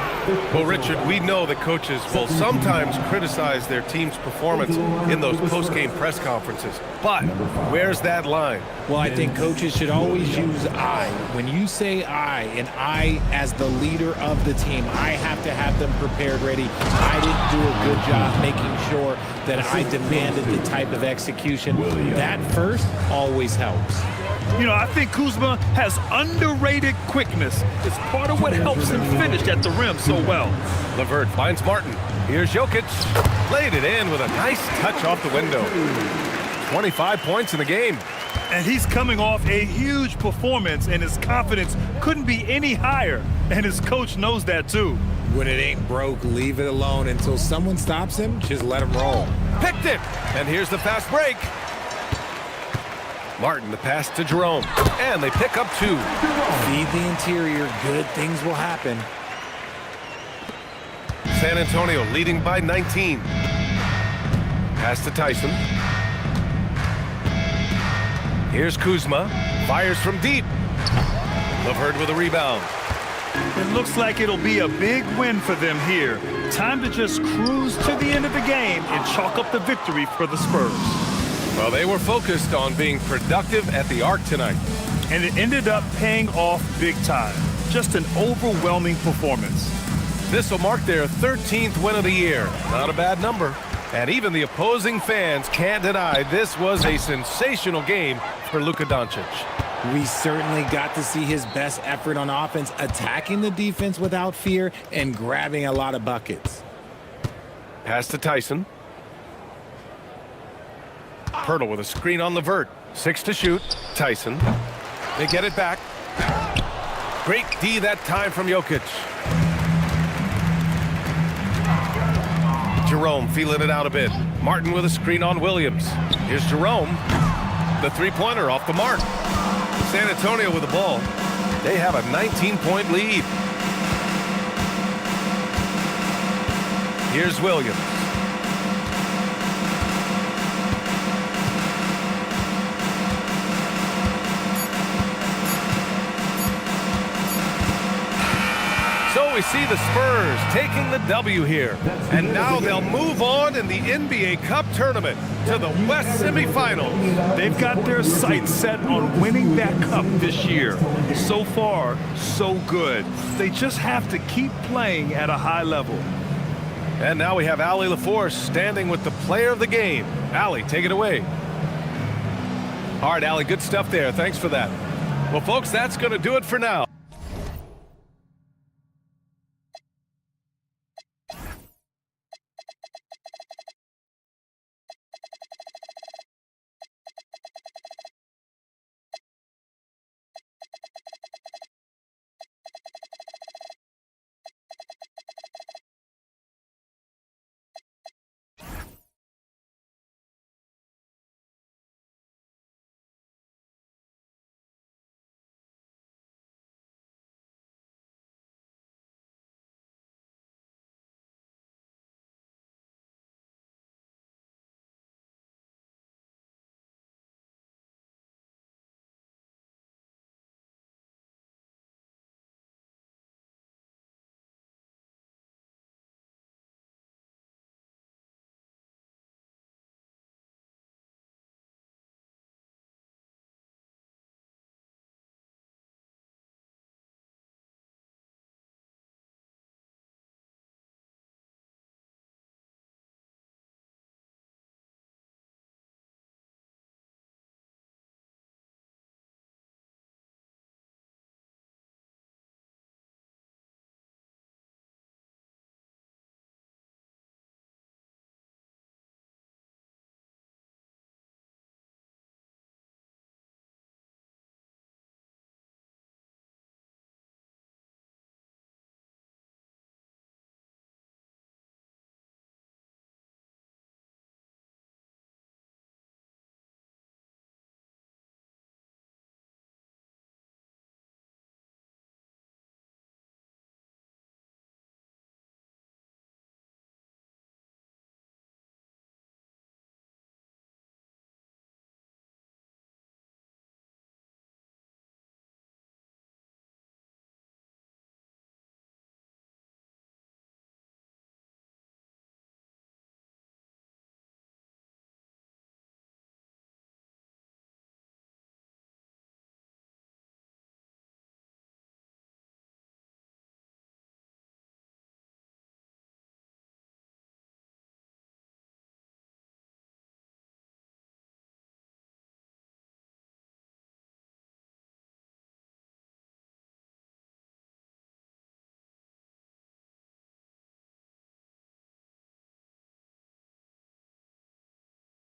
Well, Richard, we know that coaches will sometimes criticize their team's performance in those post-game press conferences. But where's that line? Well, I think coaches should always use I. When you say I, and I as the leader of the team, I have to have them prepared, ready. I didn't do a good job making sure that I demanded the type of execution. That first always helps. You know, I think Kuzma has underrated quickness. It's part of what helps him finish at the rim so well. LeVert finds Martin. Here's Jokic. Laid it in with a nice touch off the window. 25 points in the game. And he's coming off a huge performance, and his confidence couldn't be any higher. And his coach knows that, too. When it ain't broke, leave it alone until someone stops him. Just let him roll. Picked it. And here's the fast break. Martin, the pass to Jerome. And they pick up 2. Feed the interior. Good things will happen. San Antonio leading by 19. Pass to Tyson. Here's Kuzma. Fires from deep. LeVert with a rebound. It looks like it'll be a big win for them here. Time to just cruise to the end of the game and chalk up the victory for the Spurs. Well, they were focused on being productive at the arc tonight. And it ended up paying off big time. Just an overwhelming performance. This will mark their 13th win of the year. Not a bad number. And even the opposing fans can't deny this was a sensational game for Luka Doncic. We certainly got to see his best effort on offense, attacking the defense without fear and grabbing a lot of buckets. Pass to Tyson. Pirtle with a screen on LeVert. 6 to shoot. Tyson. They get it back. Great D that time from Jokic. Jerome feeling it out a bit. Martin with a screen on Williams. Here's Jerome. The three-pointer off the mark. San Antonio with the ball. They have a 19-point lead. Here's Williams. So we see the Spurs taking the W here. And now they'll move on in the NBA Cup tournament to the West semifinals. They've got their sights set on winning that cup this year. So far, so good. They just have to keep playing at a high level. And now we have Allie LaForce standing with the player of the game. Allie, take it away. All right, Allie, good stuff there. Thanks for that. Well, folks, that's going to do it for now.